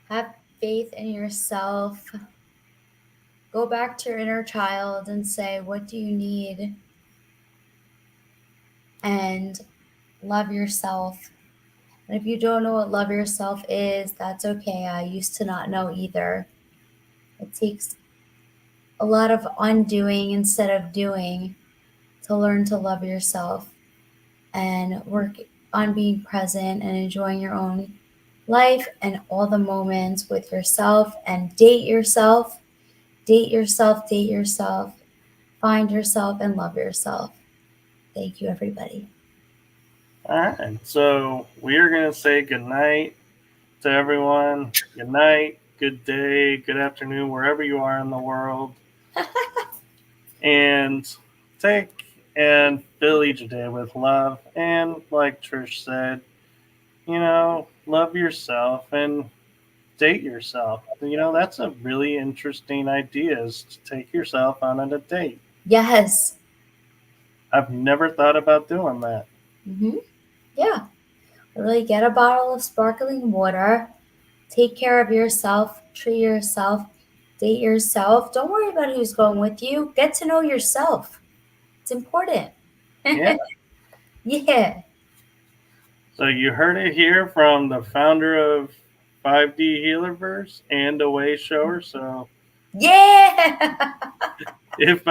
Speaker 2: Have faith in yourself. Go back to your inner child and say, what do you need? And love yourself. And if you don't know what love yourself is, that's okay. I used to not know either. It takes a lot of undoing instead of doing to learn to love yourself and work on being present and enjoying your own life and all the moments with yourself, and date yourself, find yourself and love yourself. Thank you, everybody.
Speaker 1: All right. So we are going to say good night to everyone. Good night, good day, good afternoon, wherever you are in the world. And take and fill each day with love. And like Trish said, love yourself and date yourself. That's a really interesting idea, is to take yourself on a date.
Speaker 2: Yes.
Speaker 1: I've never thought about doing that.
Speaker 2: Yeah. Really get a bottle of sparkling water. Take care of yourself. Treat yourself. Date yourself. Don't worry about who's going with you. Get to know yourself. It's important.
Speaker 1: Yeah.
Speaker 2: Yeah.
Speaker 1: So you heard it here from the founder of 5D Healerverse and Away Shower. So
Speaker 2: Yeah.
Speaker 1: if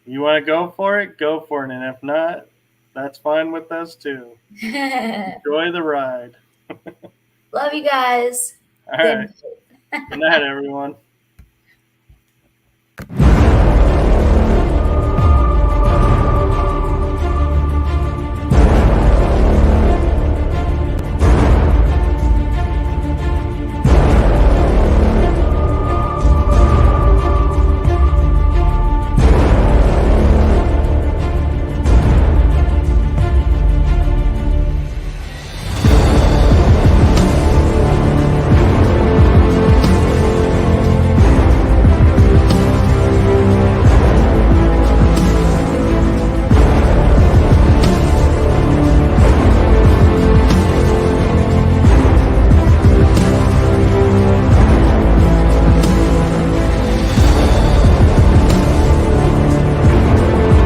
Speaker 1: you want to go for it, go for it. And if not, that's fine with us too. Enjoy the ride.
Speaker 2: Love you guys.
Speaker 1: All right. Good night, everyone.